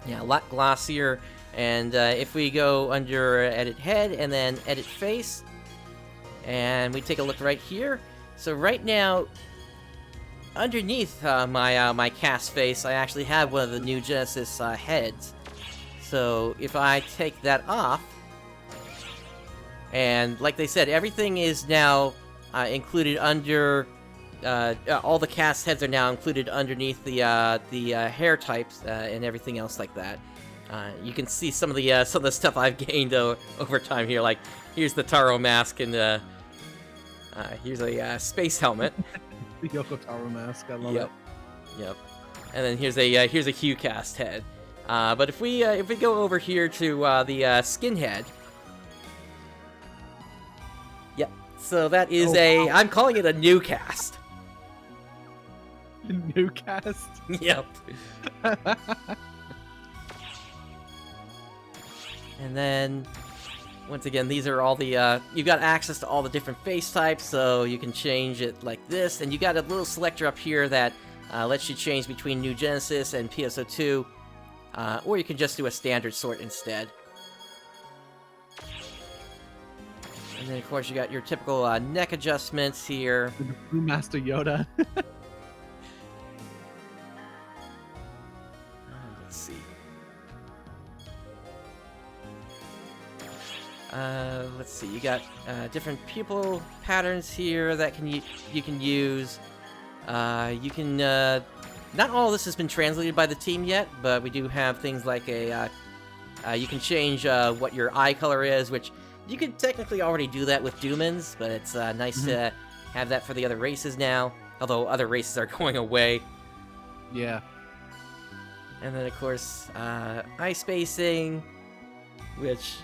Yeah, a lot glossier. And if we go under edit head and then edit face, and we take a look right here. So right now, underneath my cast face, I actually have one of the new Genesis heads. So if I take that off, and like they said, everything is now included under, all the cast heads are now included underneath the hair types and everything else like that. You can see some of the stuff I've gained over time here. Like, here's the Taro mask, and here's a space helmet. The Yoko Taro mask, I love it. Yep. And then here's a Hue cast head. But if we go over here to the skin head. Yep. So that is I'm calling it a new cast. New cast. Yep. And then, once again, these are all the, you've got access to all the different face types, so you can change it like this. And you got a little selector up here that lets you change between New Genesis and PSO2, or you can just do a standard sort instead. And then, of course, you got your typical neck adjustments here. Master Yoda. Let's see. Let's see. You got different pupil patterns here that you can use. You can. Not all of this has been translated by the team yet, but we do have things like a. You can change what your eye color is, which you could technically already do that with Doomans, but it's nice to have that for the other races now. Although other races are going away. Yeah. And then, of course, eye spacing, which,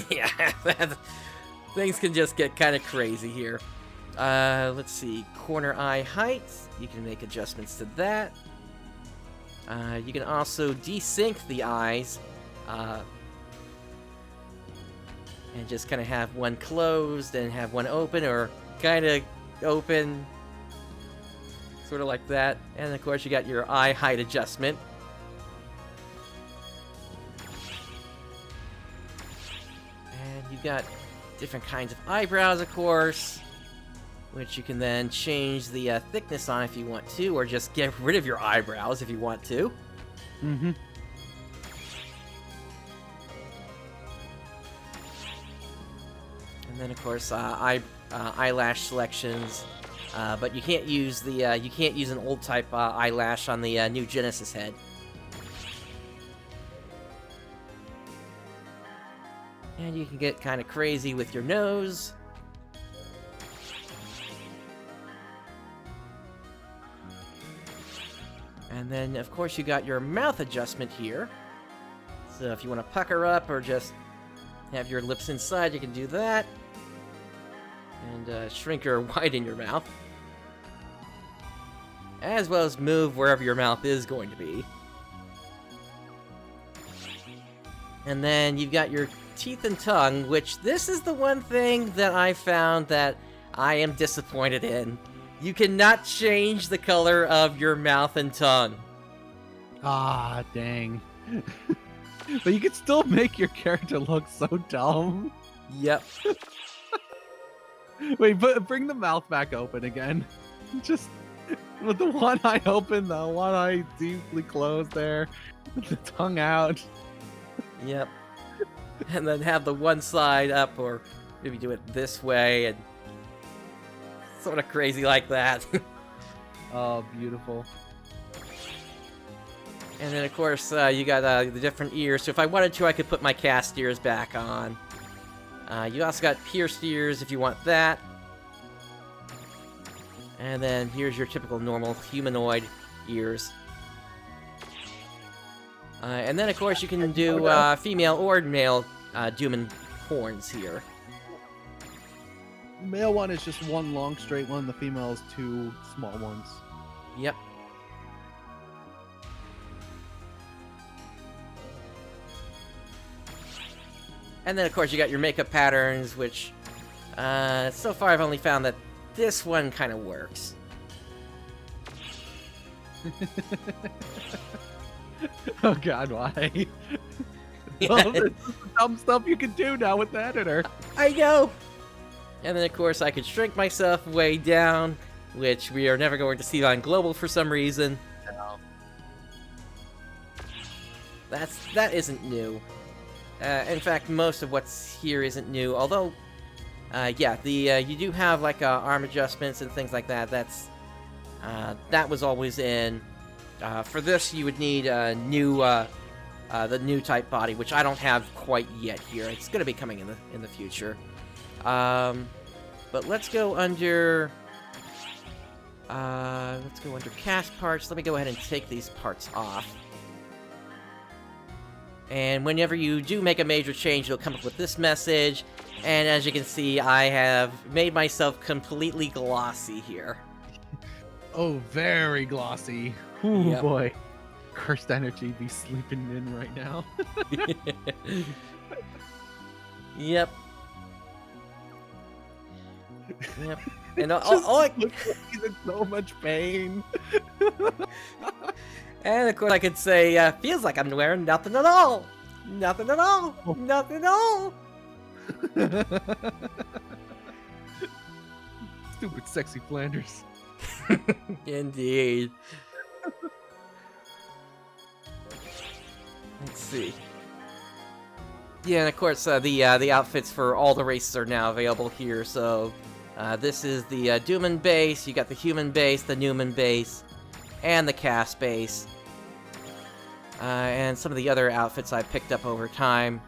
yeah, things can just get kind of crazy here. Let's see, corner eye height, you can make adjustments to that. You can also desync the eyes, and just kind of have one closed and have one open, or kind of open, sort of like that. And of course you got your eye height adjustment. And you've got different kinds of eyebrows, of course, which you can then change the thickness on if you want to, or just get rid of your eyebrows if you want to. Mm-hmm. And then, of course, eyelash selections, but you can't use the you can't use an old type eyelash on the new Genesis head. And you can get kind of crazy with your nose. And then, of course, you got your mouth adjustment here. So if you want to pucker up or just have your lips inside, you can do that. And shrink or widen your mouth. As well as move wherever your mouth is going to be. And then you've got your teeth and tongue, which this is the one thing that I found that I am disappointed in. You cannot change the color of your mouth and tongue. Ah, dang. But you can still make your character look so dumb. Yep. Wait, bring the mouth back open again. Just with the one eye open, the one eye deeply closed there, with the tongue out. Yep. And then have the one side up, or maybe do it this way, and sort of crazy like that. Oh, beautiful. And then, of course, you got the different ears. So if I wanted to, I could put my cast ears back on. You also got pierced ears if you want that. And then here's your typical normal humanoid ears. And then, of course, you can do female or male Dooman horns here. Male one is just one long straight one. The female is two small ones. Yep. And then, of course, you got your makeup patterns, which so far I've only found that this one kind of works. Oh god, why? Yeah. Well, there's dumb stuff you can do now with the editor. I know! And then, of course, I could shrink myself way down, which we are never going to see on Global for some reason. No. That isn't new. In fact, most of what's here isn't new, although, yeah, you do have, like, arm adjustments and things like that. That was always in. For this, you would need the new type body, which I don't have quite yet here. It's going to be coming in the future. But let's go under cast parts. Let me go ahead and take these parts off. And whenever you do make a major change, you'll come up with this message. And as you can see, I have made myself completely glossy here. Oh, very glossy. Ooh, Yep. boy. Cursed energy be sleeping in right now. Yep. Yep. And Just looks like he's in so much pain. and of course I could say, feels like I'm wearing nothing at all. Nothing at all. Oh. Nothing at all. Stupid sexy Flanders. Indeed. Let's see. Yeah, and of course the outfits for all the races are now available here. So this is the Dooman base. You got the human base, the Newman base, and the cast base. And some of the other outfits I picked up over time.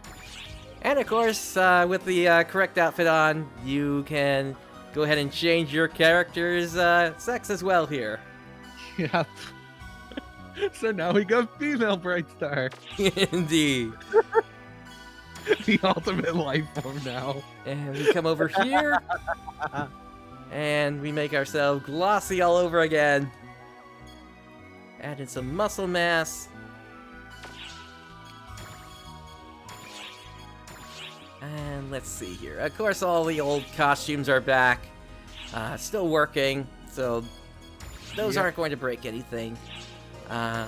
And of course, with the correct outfit on, you can go ahead and change your character's sex as well here. Yeah. So now we got female Brightstar. Indeed. The ultimate life form now. And we come over here, and we make ourselves glossy all over again. Add in some muscle mass. And let's see here. Of course, all the old costumes are back. Still working, so those aren't going to break anything. I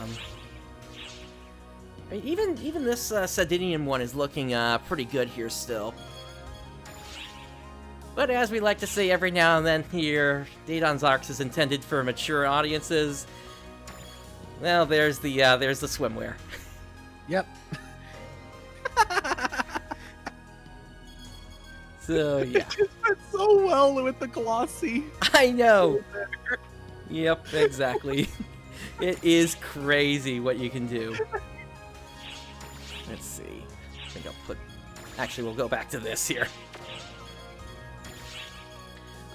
mean, even this Sardinian one is looking pretty good here still. But as we like to say every now and then here, Dawns ARKS is intended for mature audiences. Well, there's the swimwear. Yep. So yeah. It just fits so well with the glossy. I know. Yep, exactly. It is crazy what you can do. Let's see. I think I'll put... Actually, we'll go back to this here.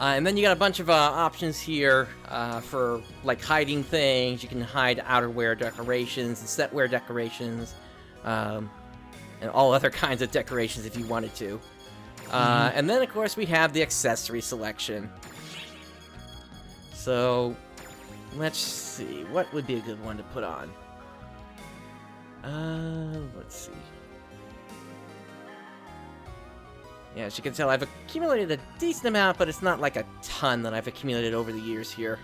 And then you got a bunch of options here for like hiding things. You can hide outerwear decorations and setwear decorations, and all other kinds of decorations if you wanted to. And then, of course, we have the accessory selection. So, let's see. What would be a good one to put on? Let's see. Yeah, as you can tell, I've accumulated a decent amount, but it's not like a ton that I've accumulated over the years here.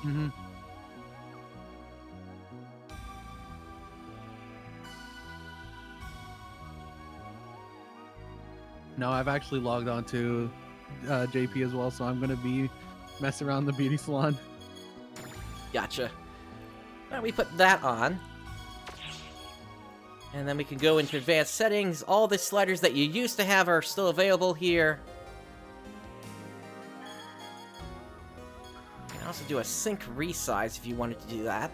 Mm-hmm. No, I've actually logged on to JP as well, so I'm going to be messing around the beauty salon. Gotcha. Well, we put that on. And then we can go into advanced settings. All the sliders that you used to have are still available here. You can also do a sync resize if you wanted to do that.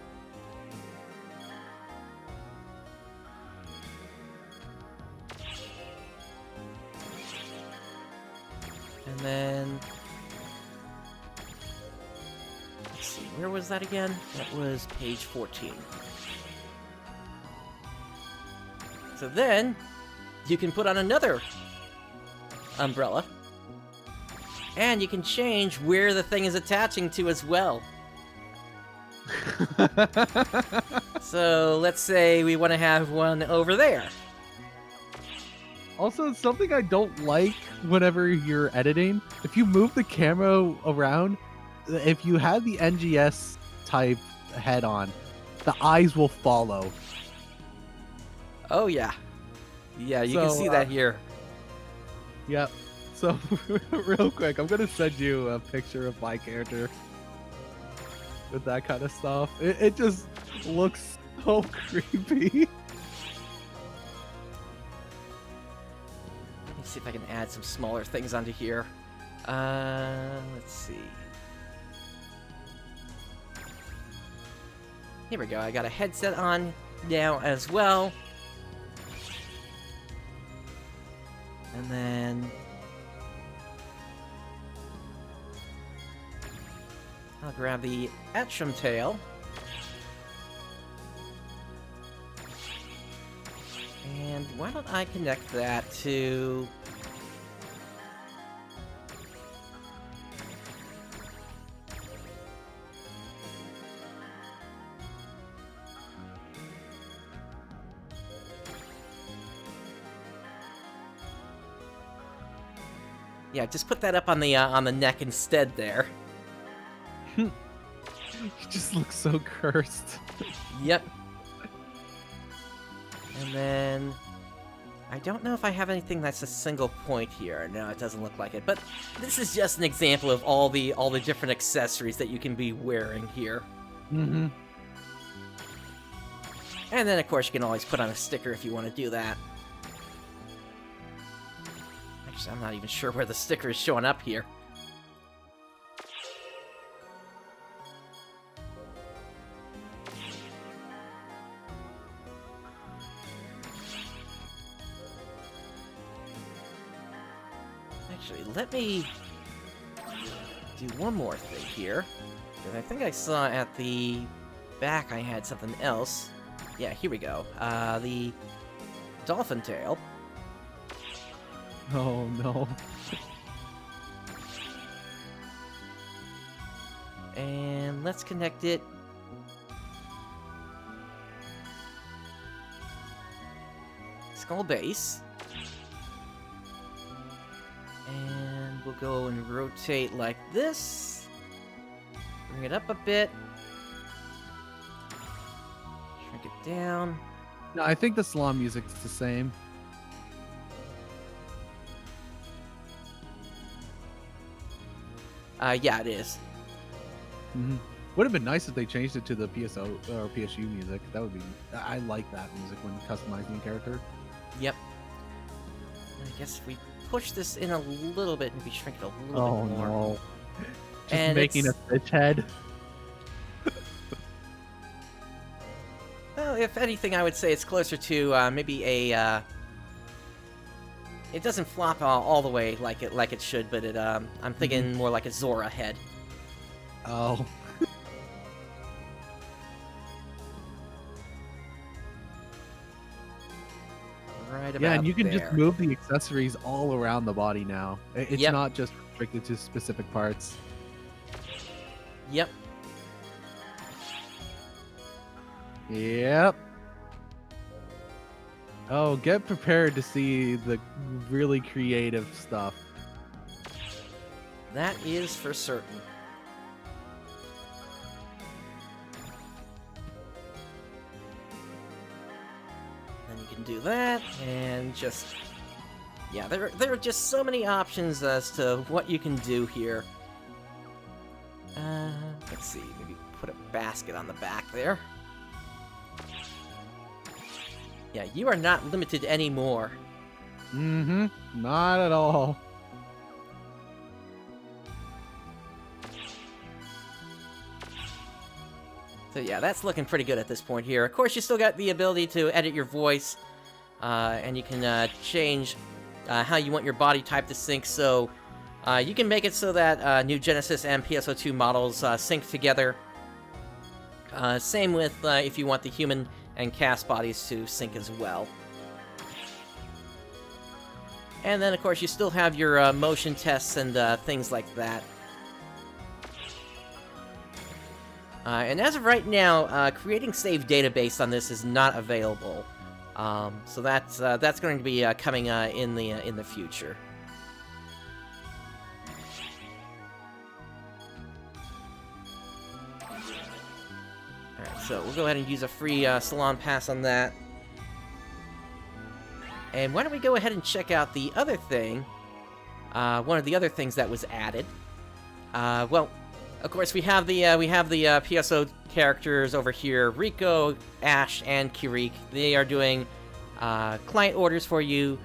And then... Let's see, where was that again? That was page 14. So then, you can put on another umbrella. And you can change where the thing is attaching to as well. So, let's say we want to have one over there. Also, something I don't like whenever you're editing, if you move the camera around, if you have the NGS type head on, the eyes will follow. Oh, yeah. Yeah, you can see that here. Yep. So, real quick, I'm going to send you a picture of my character with that kind of stuff. It just looks so creepy. Let me see if I can add some smaller things onto here. Let's see. Here we go. I got a headset on now as well. And then... I'll grab the Etcham tail. And why don't I connect that to... Yeah, just put that up on the neck instead there. He just looks so cursed. Yep. And then I don't know if I have anything that's a single point here. No, it doesn't look like it. But this is just an example of all the different accessories that you can be wearing here. Mm-hmm. And then, of course, you can always put on a sticker if you want to do that. Actually, I'm not even sure where the sticker is showing up here. Actually, let me do one more thing here. Because I think I saw at the back I had something else. Yeah, here we go. The dolphin tail. Oh, no. And let's connect it. Skull base. And we'll go and rotate like this. Bring it up a bit. Shrink it down. No, I think the salon music's the same. Yeah, it is. Mm-hmm. Would have been nice if they changed it to the PSO or PSU music. That would be. I like that music when customizing a character. Yep. And I guess if we push this in a little bit, maybe shrink it a little bit more. Oh no! Just And making a fish head. Well, if anything, I would say it's closer to maybe a. It doesn't flop all the way like it should, but it. I'm thinking more like a Zora head. Oh. Right about Yeah, and you can there. just move the accessories all around the body now. It's Yep. not just restricted to specific parts. Yep. Yep. Oh, get prepared to see the really creative stuff. That is for certain. Then you can do that, and just... Yeah, there are just so many options as to what you can do here. Let's see, maybe put a basket on the back there. Yeah, you are not limited anymore. Mm-hmm. Not at all. So yeah, that's looking pretty good at this point here. Of course, you still got the ability to edit your voice, and you can change how you want your body type to sync. So you can make it so that New Genesis and PSO2 models sync together. Same with if you want the human and cast bodies to sync as well. And then, of course, you still have your motion tests and things like that. And as of right now, creating save database on this is not available. So that's going to be coming in the future. Alright, so we'll go ahead and use a free salon pass on that. And why don't we go ahead and check out the other thing, one of the other things that was added. Well, of course, we have the PSO characters over here, Rico, Ash, and Kirik. They are doing client orders for you.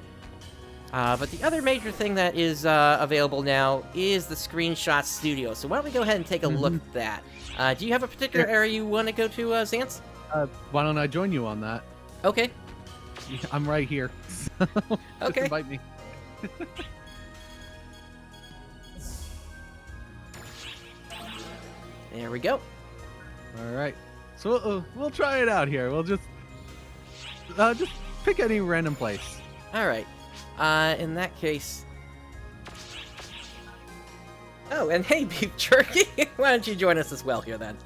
But the other major thing that is available now is the Screenshot Studio. So why don't we go ahead and take a look at that? Do you have a particular area you want to go to, Xance? Why don't I join you on that? Okay. I'm right here. Just Okay. invite me. There we go. All right. So we'll try it out here. We'll just pick any random place. All right. In that case. Oh, and hey, Beef Jerky, why don't you join us as well here then?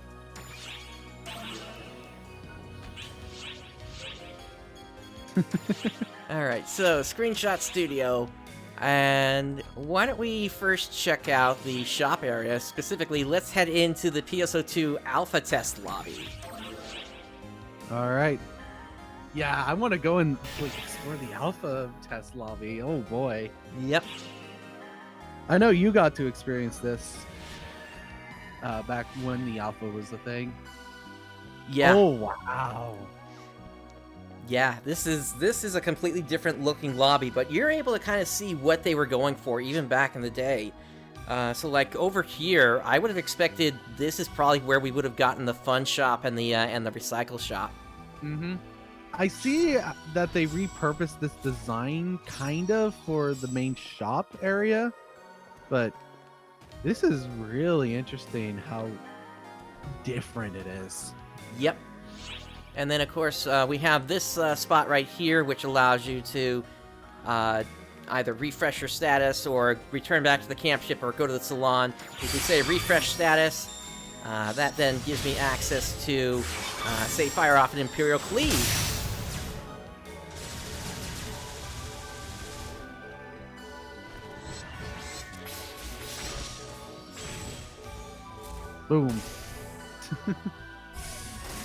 All right. So, Screenshot Studio. And why don't we first check out the shop area? Specifically, let's head into the PSO2 alpha test lobby. All right. Yeah, I want to go and explore the alpha test lobby. Oh boy. Yep. I know you got to experience this back when the alpha was a thing. Yeah. Oh wow. Yeah, this is a completely different looking lobby, but you're able to kind of see what they were going for even back in the day. So like over here, I would have expected this is probably where we would have gotten the fun shop and the recycle shop. Mm-hmm. I see that they repurposed this design kind of for the main shop area, but this is really interesting how different it is. Yep. And then, of course, we have this spot right here, which allows you to either refresh your status or return back to the camp ship or go to the salon. If we say refresh status, that then gives me access to, say, fire off an Imperial Cleave. Boom.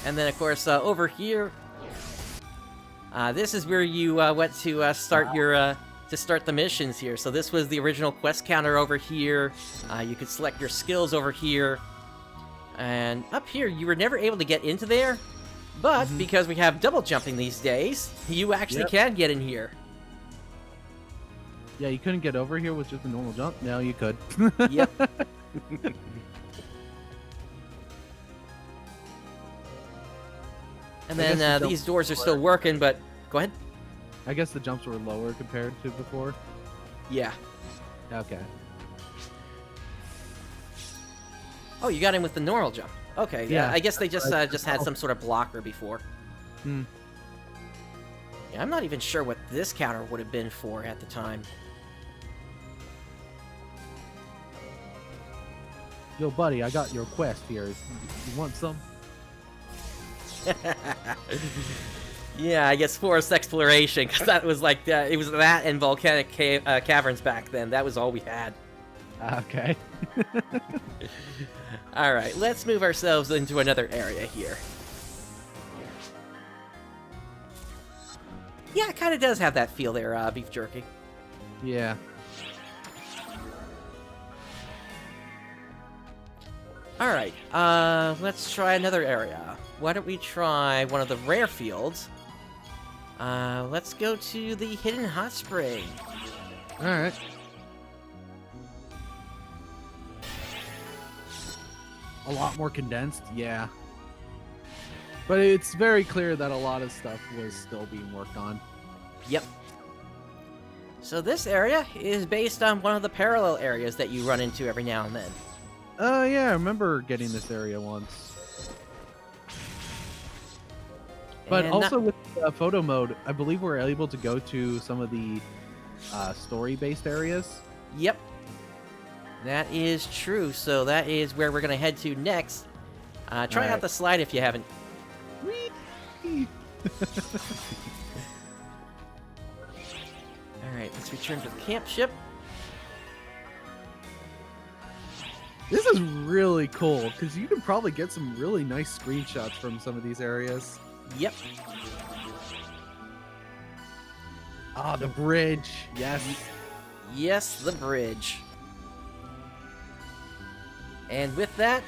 And then, of course, over here, this is where you went to start your to start the missions here. So this was the original quest counter over here. You could select your skills over here, and up here you were never able to get into there, but because we have double jumping these days, you actually can get in here. Yeah, you couldn't get over here with just a normal jump. Now you could. Yep. And then these doors are still working, but go ahead. I guess the jumps were lower compared to before. Yeah. Okay. Oh, you got in with the normal jump. Okay. Yeah. Yeah. I guess they just had some sort of blocker before. Hmm. Yeah, I'm not even sure what this counter would have been for at the time. Yo, buddy, I got your quest here. You want some? Yeah, I guess forest exploration, because that was like it was that and volcanic caverns back then. That was all we had. Okay. All right, let's move ourselves into another area here. Yeah, it kind of does have that feel there, beef jerky. Yeah. All right, let's try another area. Why don't we try one of the rare fields? Let's go to the Hidden Hot Spring. All right. A lot more condensed, yeah. But it's very clear that a lot of stuff was still being worked on. Yep. So this area is based on one of the parallel areas that you run into every now and then. Yeah, I remember getting this area once. But And also with photo mode, I believe we're able to go to some of the story-based areas. Yep. That is true. So that is where we're going to head to next. Try out the slide if you haven't. Alright, let's return to the camp ship. This is really cool, because you can probably get some really nice screenshots from some of these areas. Yep. Ah, the bridge. Yes. Yes, the bridge. And with that,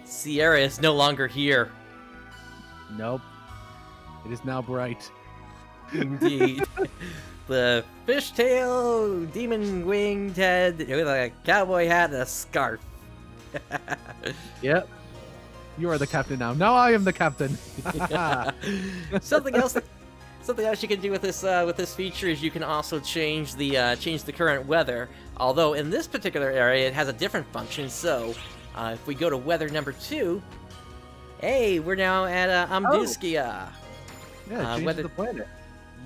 Sierra is no longer here. Nope. It is now bright. Indeed. The fishtail, demon winged head with a cowboy hat and a scarf. Yep. You are the captain now. Now I am the captain. Something else you can do with this feature is you can also change the current weather. Although in this particular area it has a different function. So if we go to weather number 2, hey, we're now at Amduskia. Yeah, change the planet.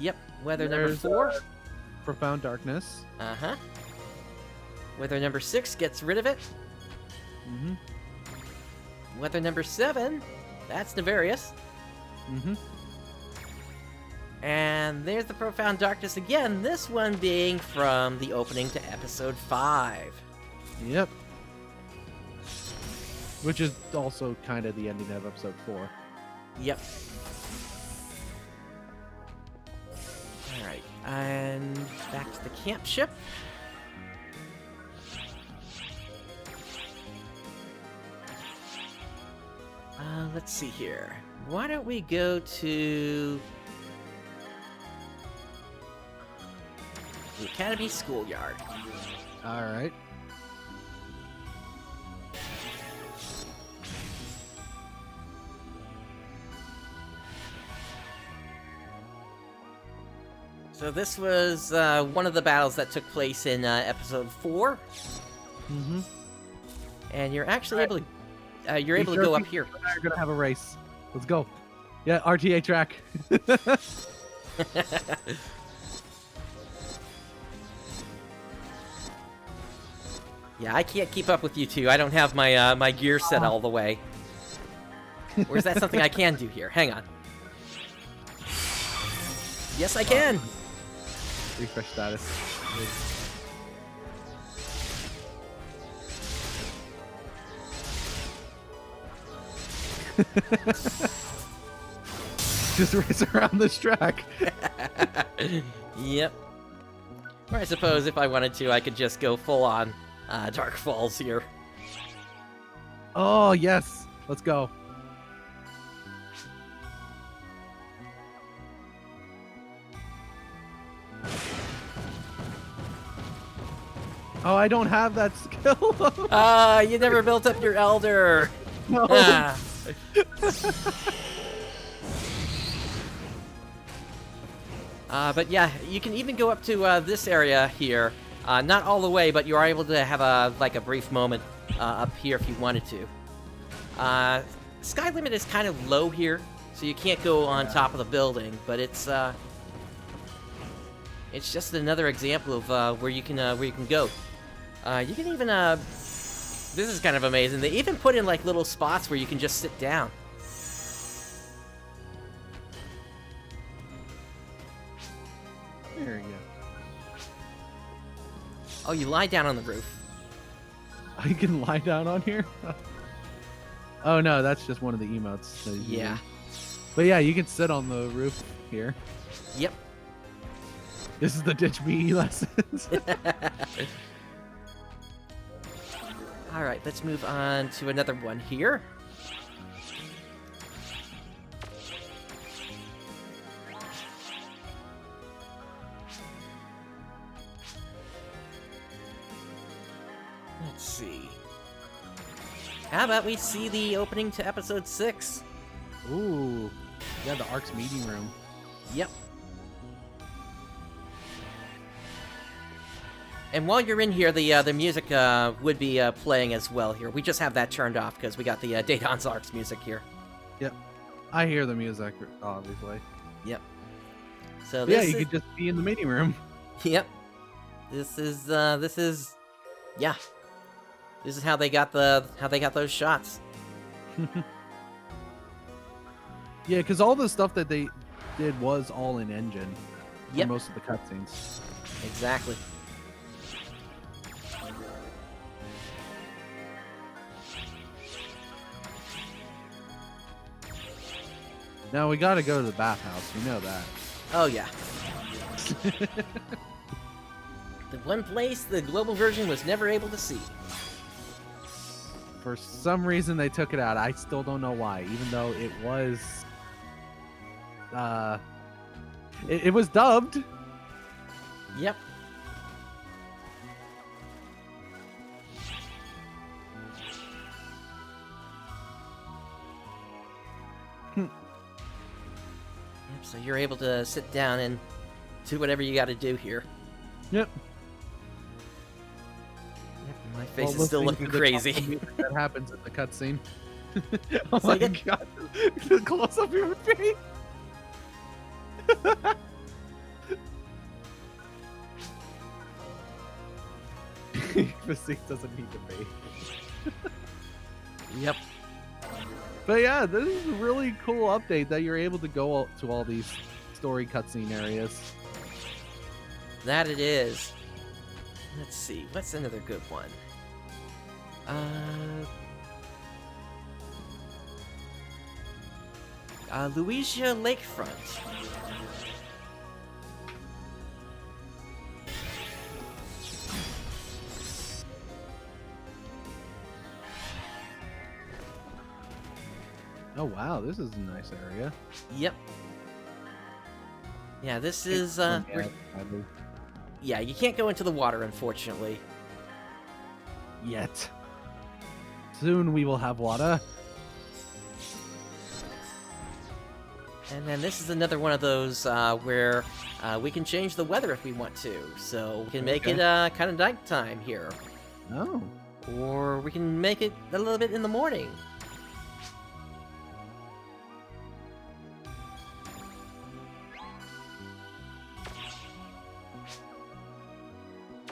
Yep. Weather There's, number 4. Profound darkness. Uh-huh. Weather number 6 gets rid of it. Mm-hmm. Weather number 7, that's Nefarious. Mm-hmm. And there's the Profound Darkness again, this one being from the opening to episode 5. Yep. Which is also kind of the ending of episode 4. Yep. Alright, and back to the camp ship. Let's see here. Why don't we go to the Academy Schoolyard? All right. So this was one of the battles that took place in episode 4. Mm-hmm. And you're actually able to go up here. We're gonna have a race. Let's go. Yeah, RTA track. Yeah, I can't keep up with you two. I don't have my my gear set all the way. Or is that something I can do here? Hang on. Yes, I can. Refresh status. Just race around this track. Yep. Or I suppose if I wanted to, I could just go full on Dark Falls here. Oh, yes. Let's go. Oh, I don't have that skill. You never built up your Elder. No. Ah. But yeah, you can even go up to this area here. Not all the way, but you are able to have a brief moment up here if you wanted to. Sky limit is kind of low here, so you can't go on top of the building. But it's just another example of where you can go. You can even this is kind of amazing. They even put in like little spots where you can just sit down. There you go. Oh, you lie down on the roof. I can lie down on here? Oh no, that's just one of the emotes. That he's Yeah. using. But yeah, you can sit on the roof here. Yep. This is the ditch BE lessons. All right, let's move on to another one here. Let's see. How about we see the opening to episode 6? Ooh. Yeah, the ARKS meeting room. Yep. And while you're in here, the music would be playing as well here. We just have that turned off because we got the Dawns ARKS music here. Yep. I hear the music, obviously. Yep. So Yeah, this you could just be in the meeting room. Yep. This is yeah. This is how they got those shots. Yeah, because all the stuff that they did was all in engine. Yep. For most of the cutscenes. Exactly. Now we gotta go to the bathhouse, you know that. Oh yeah. The one place the global version was never able to see. For some reason they took it out. I still don't know why, even though it was it was dubbed. Yep. Yep, so you're able to sit down and do whatever you got to do here. Yep. Yep, my face is still looking crazy. That happens in the cutscene. Oh Say my again? god! The close up of your face. Physique doesn't need to be. Yep. But yeah, this is a really cool update that you're able to go to all these story cutscene areas. That it is. Let's see, what's another good one? Louisia Lakefront. Oh wow, this is a nice area. Yep. Yeah, this is yeah, you can't go into the water, unfortunately. Yet. Soon we will have water. And then this is another one of those where we can change the weather if we want to. So we can make it kind of nighttime here. Oh. Or we can make it a little bit in the morning.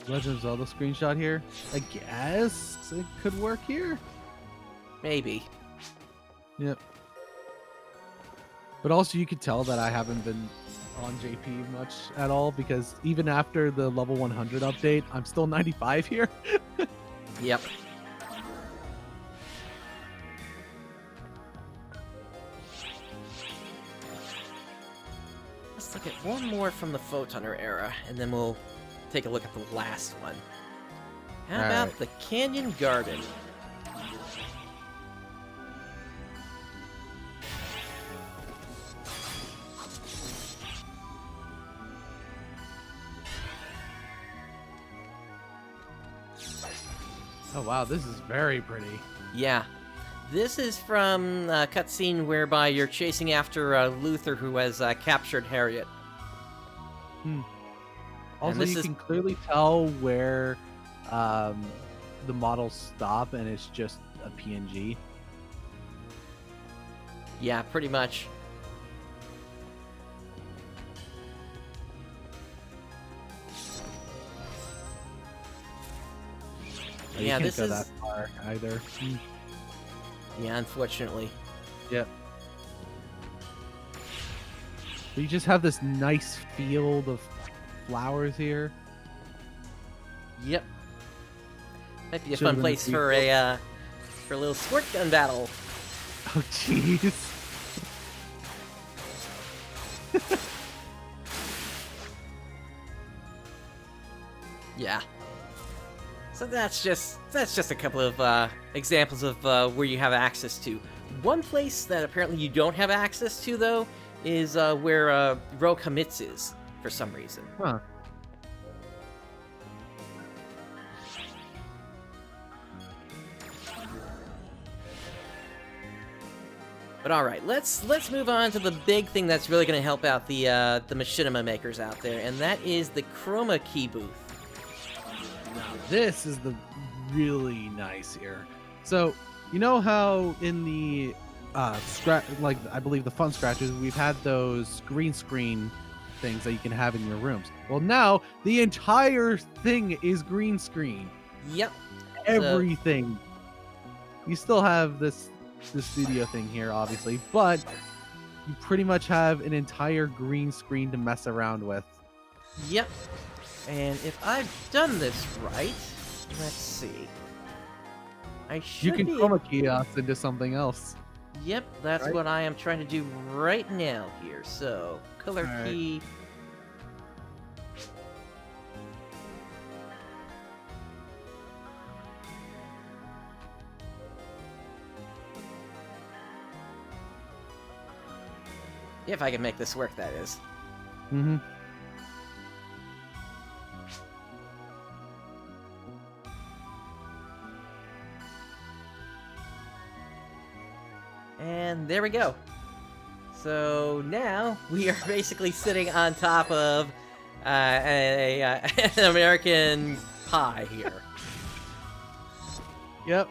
Legend of Zelda screenshot here. I guess it could work here. Maybe. Yep. But also you could tell that I haven't been on JP much at all, because even after the level 100 update, I'm still 95 here. Yep. Let's look at one more from the Photonner era, and then we'll take a look at the last one. How about the Canyon Garden? Oh wow, this is very pretty. Yeah. This is from a cutscene whereby you're chasing after Luther, who has captured Harriet. Also, you can clearly tell where the models stop, and it's just a PNG. Yeah, pretty much. Yeah, this is that far either. Yeah, unfortunately. Yep. But you just have this nice field of flowers here. Yep. Might be a fun place for a little squirt gun battle. Oh jeez. Yeah. So that's just a couple of examples of where you have access to. One place that apparently you don't have access to, though, is where Rogue Hamitz is, for some reason. Huh. But all right, let's move on to the big thing that's really going to help out the machinima makers out there, and that is the chroma key booth. Now this is the really nice here. So you know how in the like I believe the fun scratches, we've had those green screen things that you can have in your rooms. Well, now the entire thing is green screen. Yep. Everything. You still have the studio thing here, obviously, but you pretty much have an entire green screen to mess around with. Yep. And if I've done this right, let's see. I should You can chroma key us into something else. Yep, that's right? what I am trying to do right now here. So, color key. If I can make this work, that is. Mm-hmm. And there we go. So now we are basically sitting on top of an American pie here. Yep.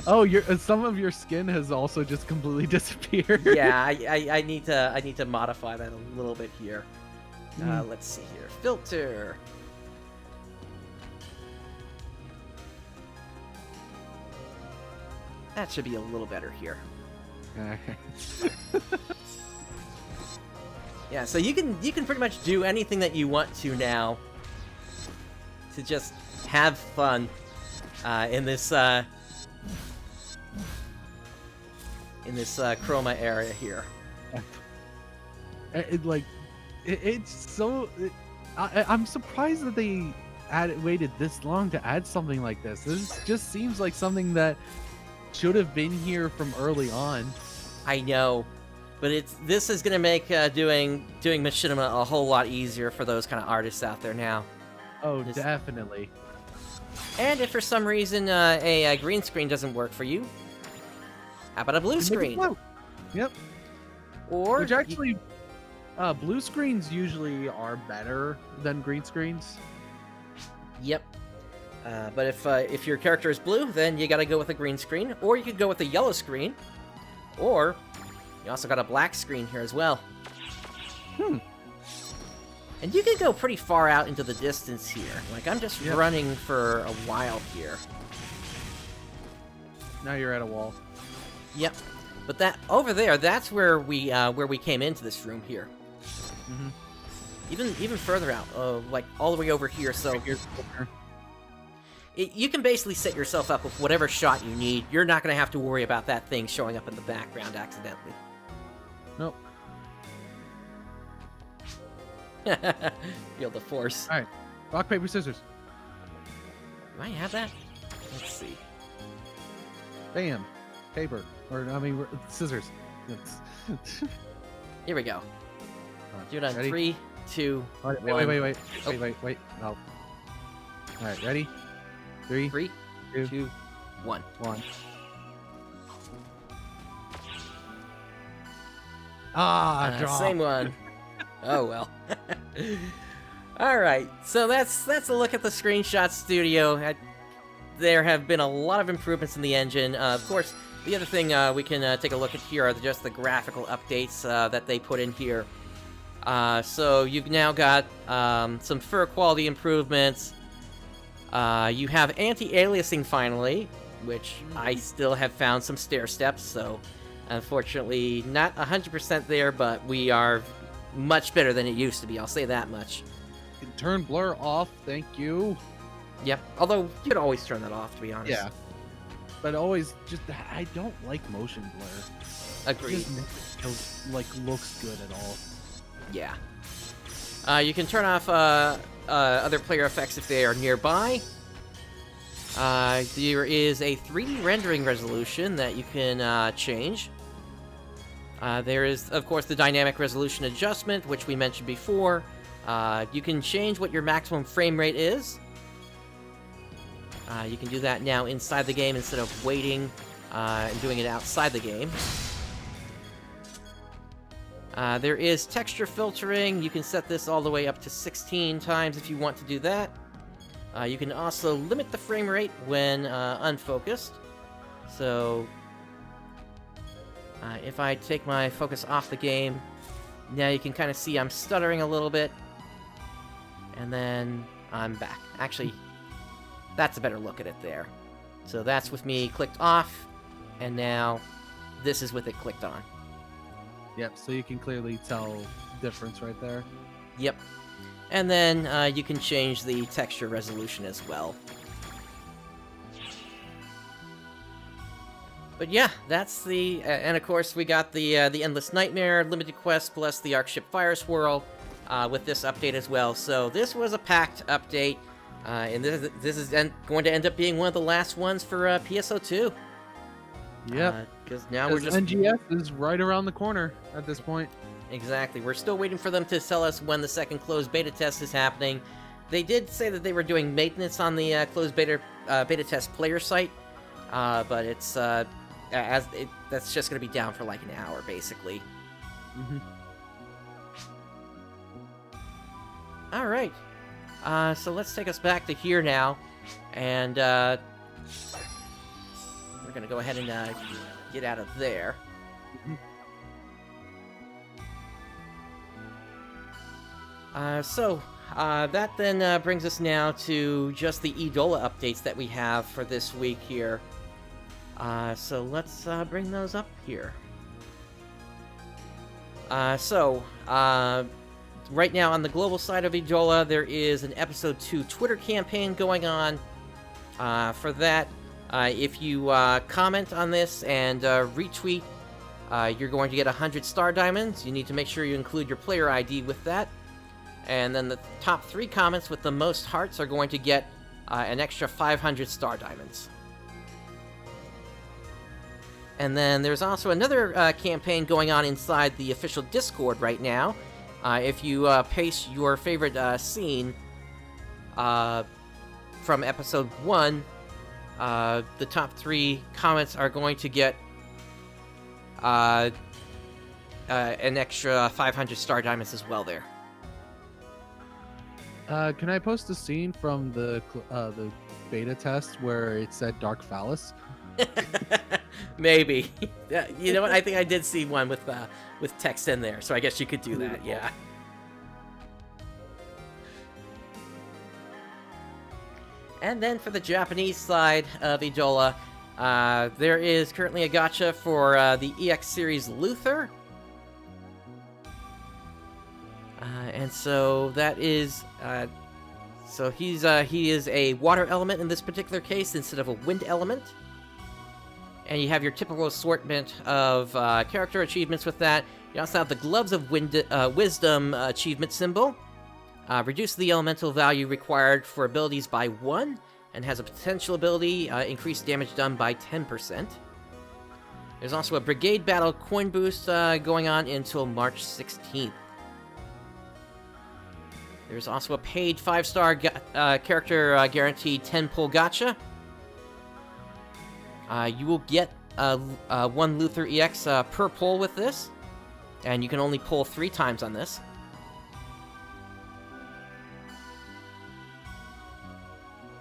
Oh, some of your skin has also just completely disappeared. Yeah, I need to modify that a little bit here. Let's see here. Filter. That should be a little better here. Yeah, so you can pretty much do anything that you want to now to just have fun in this chroma area here. I'm surprised that they waited this long to add something like this. This just seems like something that should have been here from early on. I know, but this is gonna make doing machinima a whole lot easier for those kind of artists out there now. Oh, definitely. And if for some reason a green screen doesn't work for you, how about a blue screen? Yep. Or which actually, blue screens usually are better than green screens. Yep. But if your character is blue, then you gotta go with a green screen, or you could go with a yellow screen, or you also got a black screen here as well. And you can go pretty far out into the distance here. Like, I'm just running for a while here. Now you're at a wall. Yep. But that over there, that's where we came into this room here. Even further out, like all the way over here. So you can basically set yourself up with whatever shot you need. You're not going to have to worry about that thing showing up in the background accidentally. Nope. Feel the force. All right, rock, paper, scissors. Do I have that? Let's see. Bam, paper, scissors. Here we go. Do it on ready? 3, 2, wait, 1. Wait. No. All right, ready? 3, 2, 1. Draw. Same one. Oh well. Alright, so that's a look at the Screenshot Studio. There have been a lot of improvements in the engine. Of course, the other thing we can take a look at here are just the graphical updates that they put in here. So you've now got some fur quality improvements. You have anti-aliasing finally, which I still have found some stair steps, so unfortunately not 100% there, but we are much better than it used to be, I'll say that much. You can turn blur off, thank you. Yep, although you could always turn that off, to be honest. Yeah, but always I don't like motion blur. Agreed. It just makes it looks good at all. Yeah. You can turn off other player effects if they are nearby. There is a 3D rendering resolution that you can change. There is, of course, the dynamic resolution adjustment, which we mentioned before. You can change what your maximum frame rate is. You can do that now inside the game instead of waiting and doing it outside the game. There is texture filtering. You can set this all the way up to 16 times if you want to do that. You can also limit the frame rate when unfocused. So, if I take my focus off the game, now you can kind of see I'm stuttering a little bit. And then I'm back. Actually, that's a better look at it there. So that's with me clicked off, and now this is with it clicked on. Yep, so you can clearly tell difference right there. Yep. And then you can change the texture resolution as well. But yeah, that's the... and of course, we got the Endless Nightmare Limited Quest plus the Ark Ship Fire Swirl with this update as well. So this was a packed update, and this is going to end up being one of the last ones for PSO2. Yep. Because now we're just... NGS is right around the corner at this point. Exactly. We're still waiting for them to tell us when the second closed beta test is happening. They did say that they were doing maintenance on the closed beta test player site, but it's that's just going to be down for like an hour, basically. All right. So let's take us back to here now, and we're going to go ahead and get out of there. That then brings us now to just the Idola updates that we have for this week here. So let's bring those up here. Right now on the global side of Idola, there is an Episode 2 Twitter campaign going on. For that, if you comment on this and retweet, you're going to get 100 Star Diamonds. You need to make sure you include your player ID with that. And then the top 3 comments with the most hearts are going to get an extra 500 Star Diamonds. And then there's also another campaign going on inside the official Discord right now. If you paste your favorite scene from Episode 1, the top 3 comments are going to get an extra 500 Star Diamonds as well there. Can I post a scene from the beta test where it said Dark Phallus? Maybe. You know what? I think I did see one with text in there, so I guess you could do that. Yeah. And then for the Japanese side of Idola, there is currently a gacha for the EX series Luther. And so that is he is a water element in this particular case instead of a wind element. And you have your typical assortment of character achievements with that. You also have the Gloves of Wisdom achievement symbol. Reduce the elemental value required for abilities by 1, and has a potential ability increase damage done by 10%. There's also a Brigade Battle coin boost going on until March 16th. There's also a paid 5-star character guaranteed 10-pull gacha. You will get 1 Luther EX per pull with this, and you can only pull 3 times on this.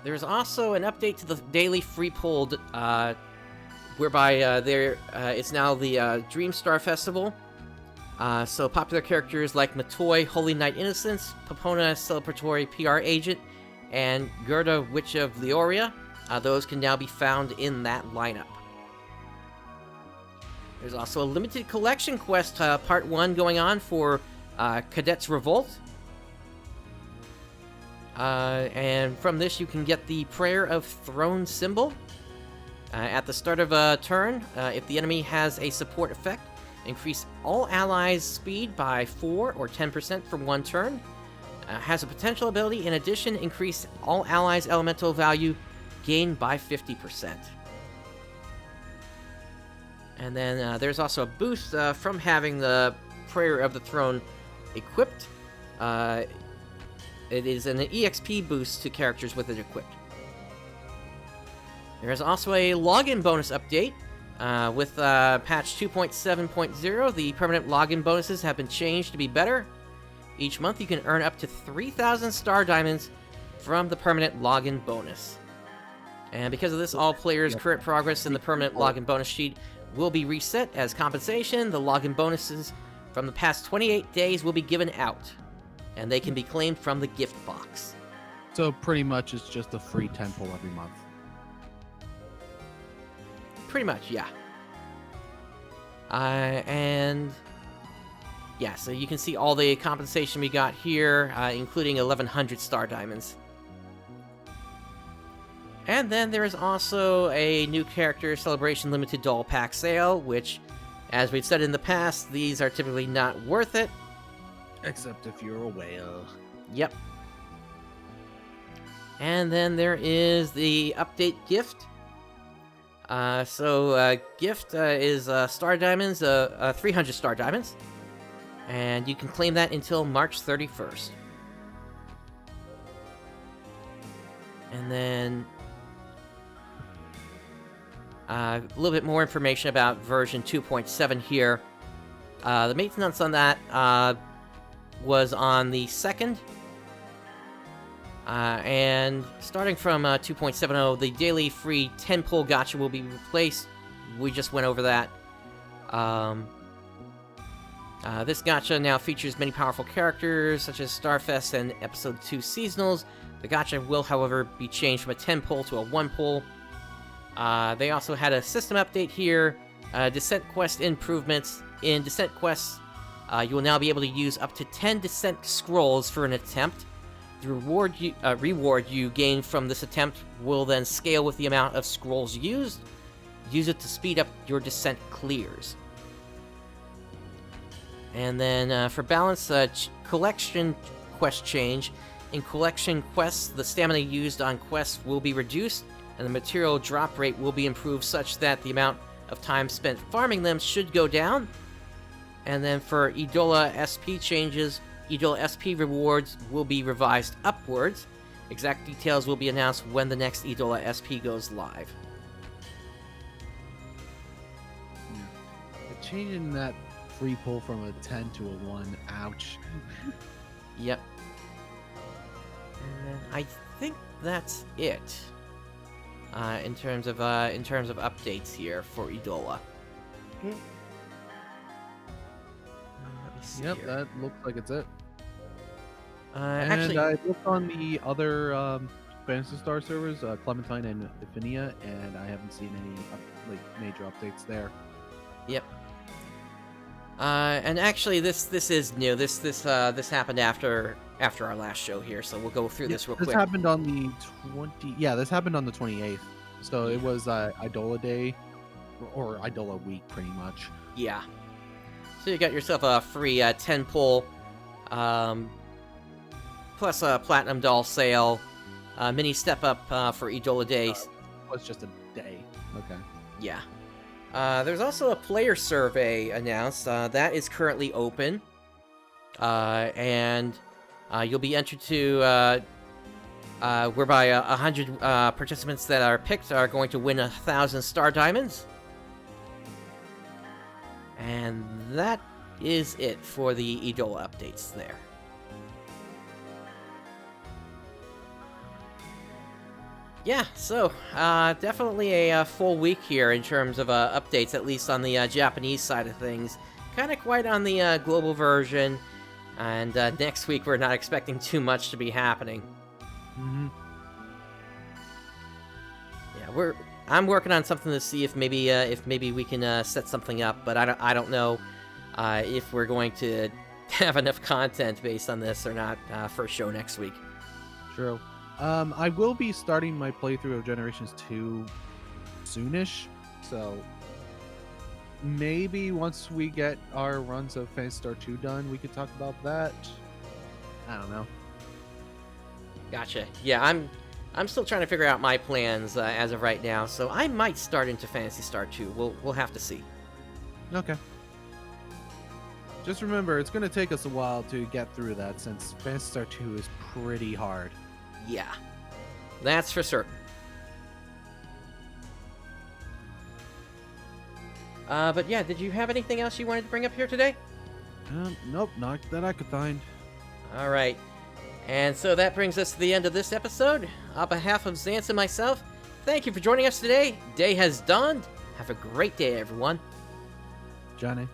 There's also an update to the daily free pull, whereby it's now the Dream Star Festival. So popular characters like Matoi, Holy Knight Innocence, Popona, Celebratory PR Agent, and Gerda, Witch of Leoria, those can now be found in that lineup. There's also a limited collection quest, Part 1, going on for Cadets Revolt. And from this you can get the Prayer of Throne symbol. At the start of a turn, if the enemy has a support effect, increase all allies' speed by 4 or 10% for 1 turn. Has a potential ability, in addition, increase all allies' elemental value gained by 50%. And then there's also a boost from having the Prayer of the Throne equipped. It is an EXP boost to characters with it equipped. There's also a login bonus update. With patch 2.7.0, the permanent login bonuses have been changed to be better. Each month you can earn up to 3,000 Star Diamonds from the permanent login bonus. And because of this, all players' current progress in the permanent login bonus sheet will be reset. As compensation, the login bonuses from the past 28 days will be given out, and they can be claimed from the gift box. So pretty much it's just a free 10 pull every month. Pretty much, yeah. And yeah, so you can see all the compensation we got here, including 1,100 Star Diamonds. And then there is also a new character celebration limited doll pack sale, which, as we've said in the past, these are typically not worth it. Except if you're a whale. Yep. And then there is the update gift. Gift is Star Diamonds, 300 Star Diamonds. And you can claim that until March 31st. And then a little bit more information about version 2.7 here. The maintenance on that was on the 2nd. And starting from 2.70, the daily free 10-pull gacha will be replaced. We just went over that. This gacha now features many powerful characters, such as Starfest and Episode 2 Seasonals. The gacha will, however, be changed from a 10-pull to a 1-pull. They also had a system update here. Descent quest improvements. In Descent quests, You will now be able to use up to 10 descent scrolls for an attempt. The reward you gain from this attempt will then scale with the amount of scrolls used. Use it to speed up your descent clears. And then for balance, collection quest change. In collection quests, the stamina used on quests will be reduced, and the material drop rate will be improved such that the amount of time spent farming them should go down. And then for Idola SP changes, Idola SP rewards will be revised upwards. Exact details will be announced when the next Idola SP goes live. Changing that free pull from a 10 to a 1, ouch. Yep. And then I think that's it. In terms of updates here for Idola. Let me see Yep, here. that looks like it's it. Actually, And I looked on the other Phantasy Star servers, Clementine and Ephinia, and I haven't seen any major updates there. yep. And actually, this is new. This happened after our last show here, so we'll go through this real quick. This happened on the 20. Yeah, this happened on the 28th. So it was Idola Day, or Idola Week, pretty much. Yeah. So you got yourself a free 10 pull, plus a Platinum Doll sale, mini step up for Idola Days. It was just a day. Okay. Yeah. There's also a player survey announced. That is currently open. And you'll be entered to, whereby 100 participants that are picked are going to win 1,000 Star Diamonds. And that is it for the Idola updates there. Yeah, so definitely a full week here in terms of updates, at least on the Japanese side of things. Kind of quiet on the global version, and next week we're not expecting too much to be happening. Mm-hmm. Yeah, I'm working on something to see if maybe we can set something up, but I don't know if we're going to have enough content based on this or not for a show next week. True. I will be starting my playthrough of Generations 2 soonish, so maybe once we get our runs of Phantasy Star 2 done, we could talk about that. I don't know. Gotcha. Yeah, I'm still trying to figure out my plans as of right now, so I might start into Phantasy Star 2. We'll have to see. Okay. Just remember, it's going to take us a while to get through that, since Phantasy Star 2 is pretty hard. Yeah, that's for certain. But yeah, did you have anything else you wanted to bring up here today? Nope, not that I could find. All right. And so that brings us to the end of this episode. On behalf of Xance and myself, thank you for joining us today. Day has dawned. Have a great day, everyone. Johnny.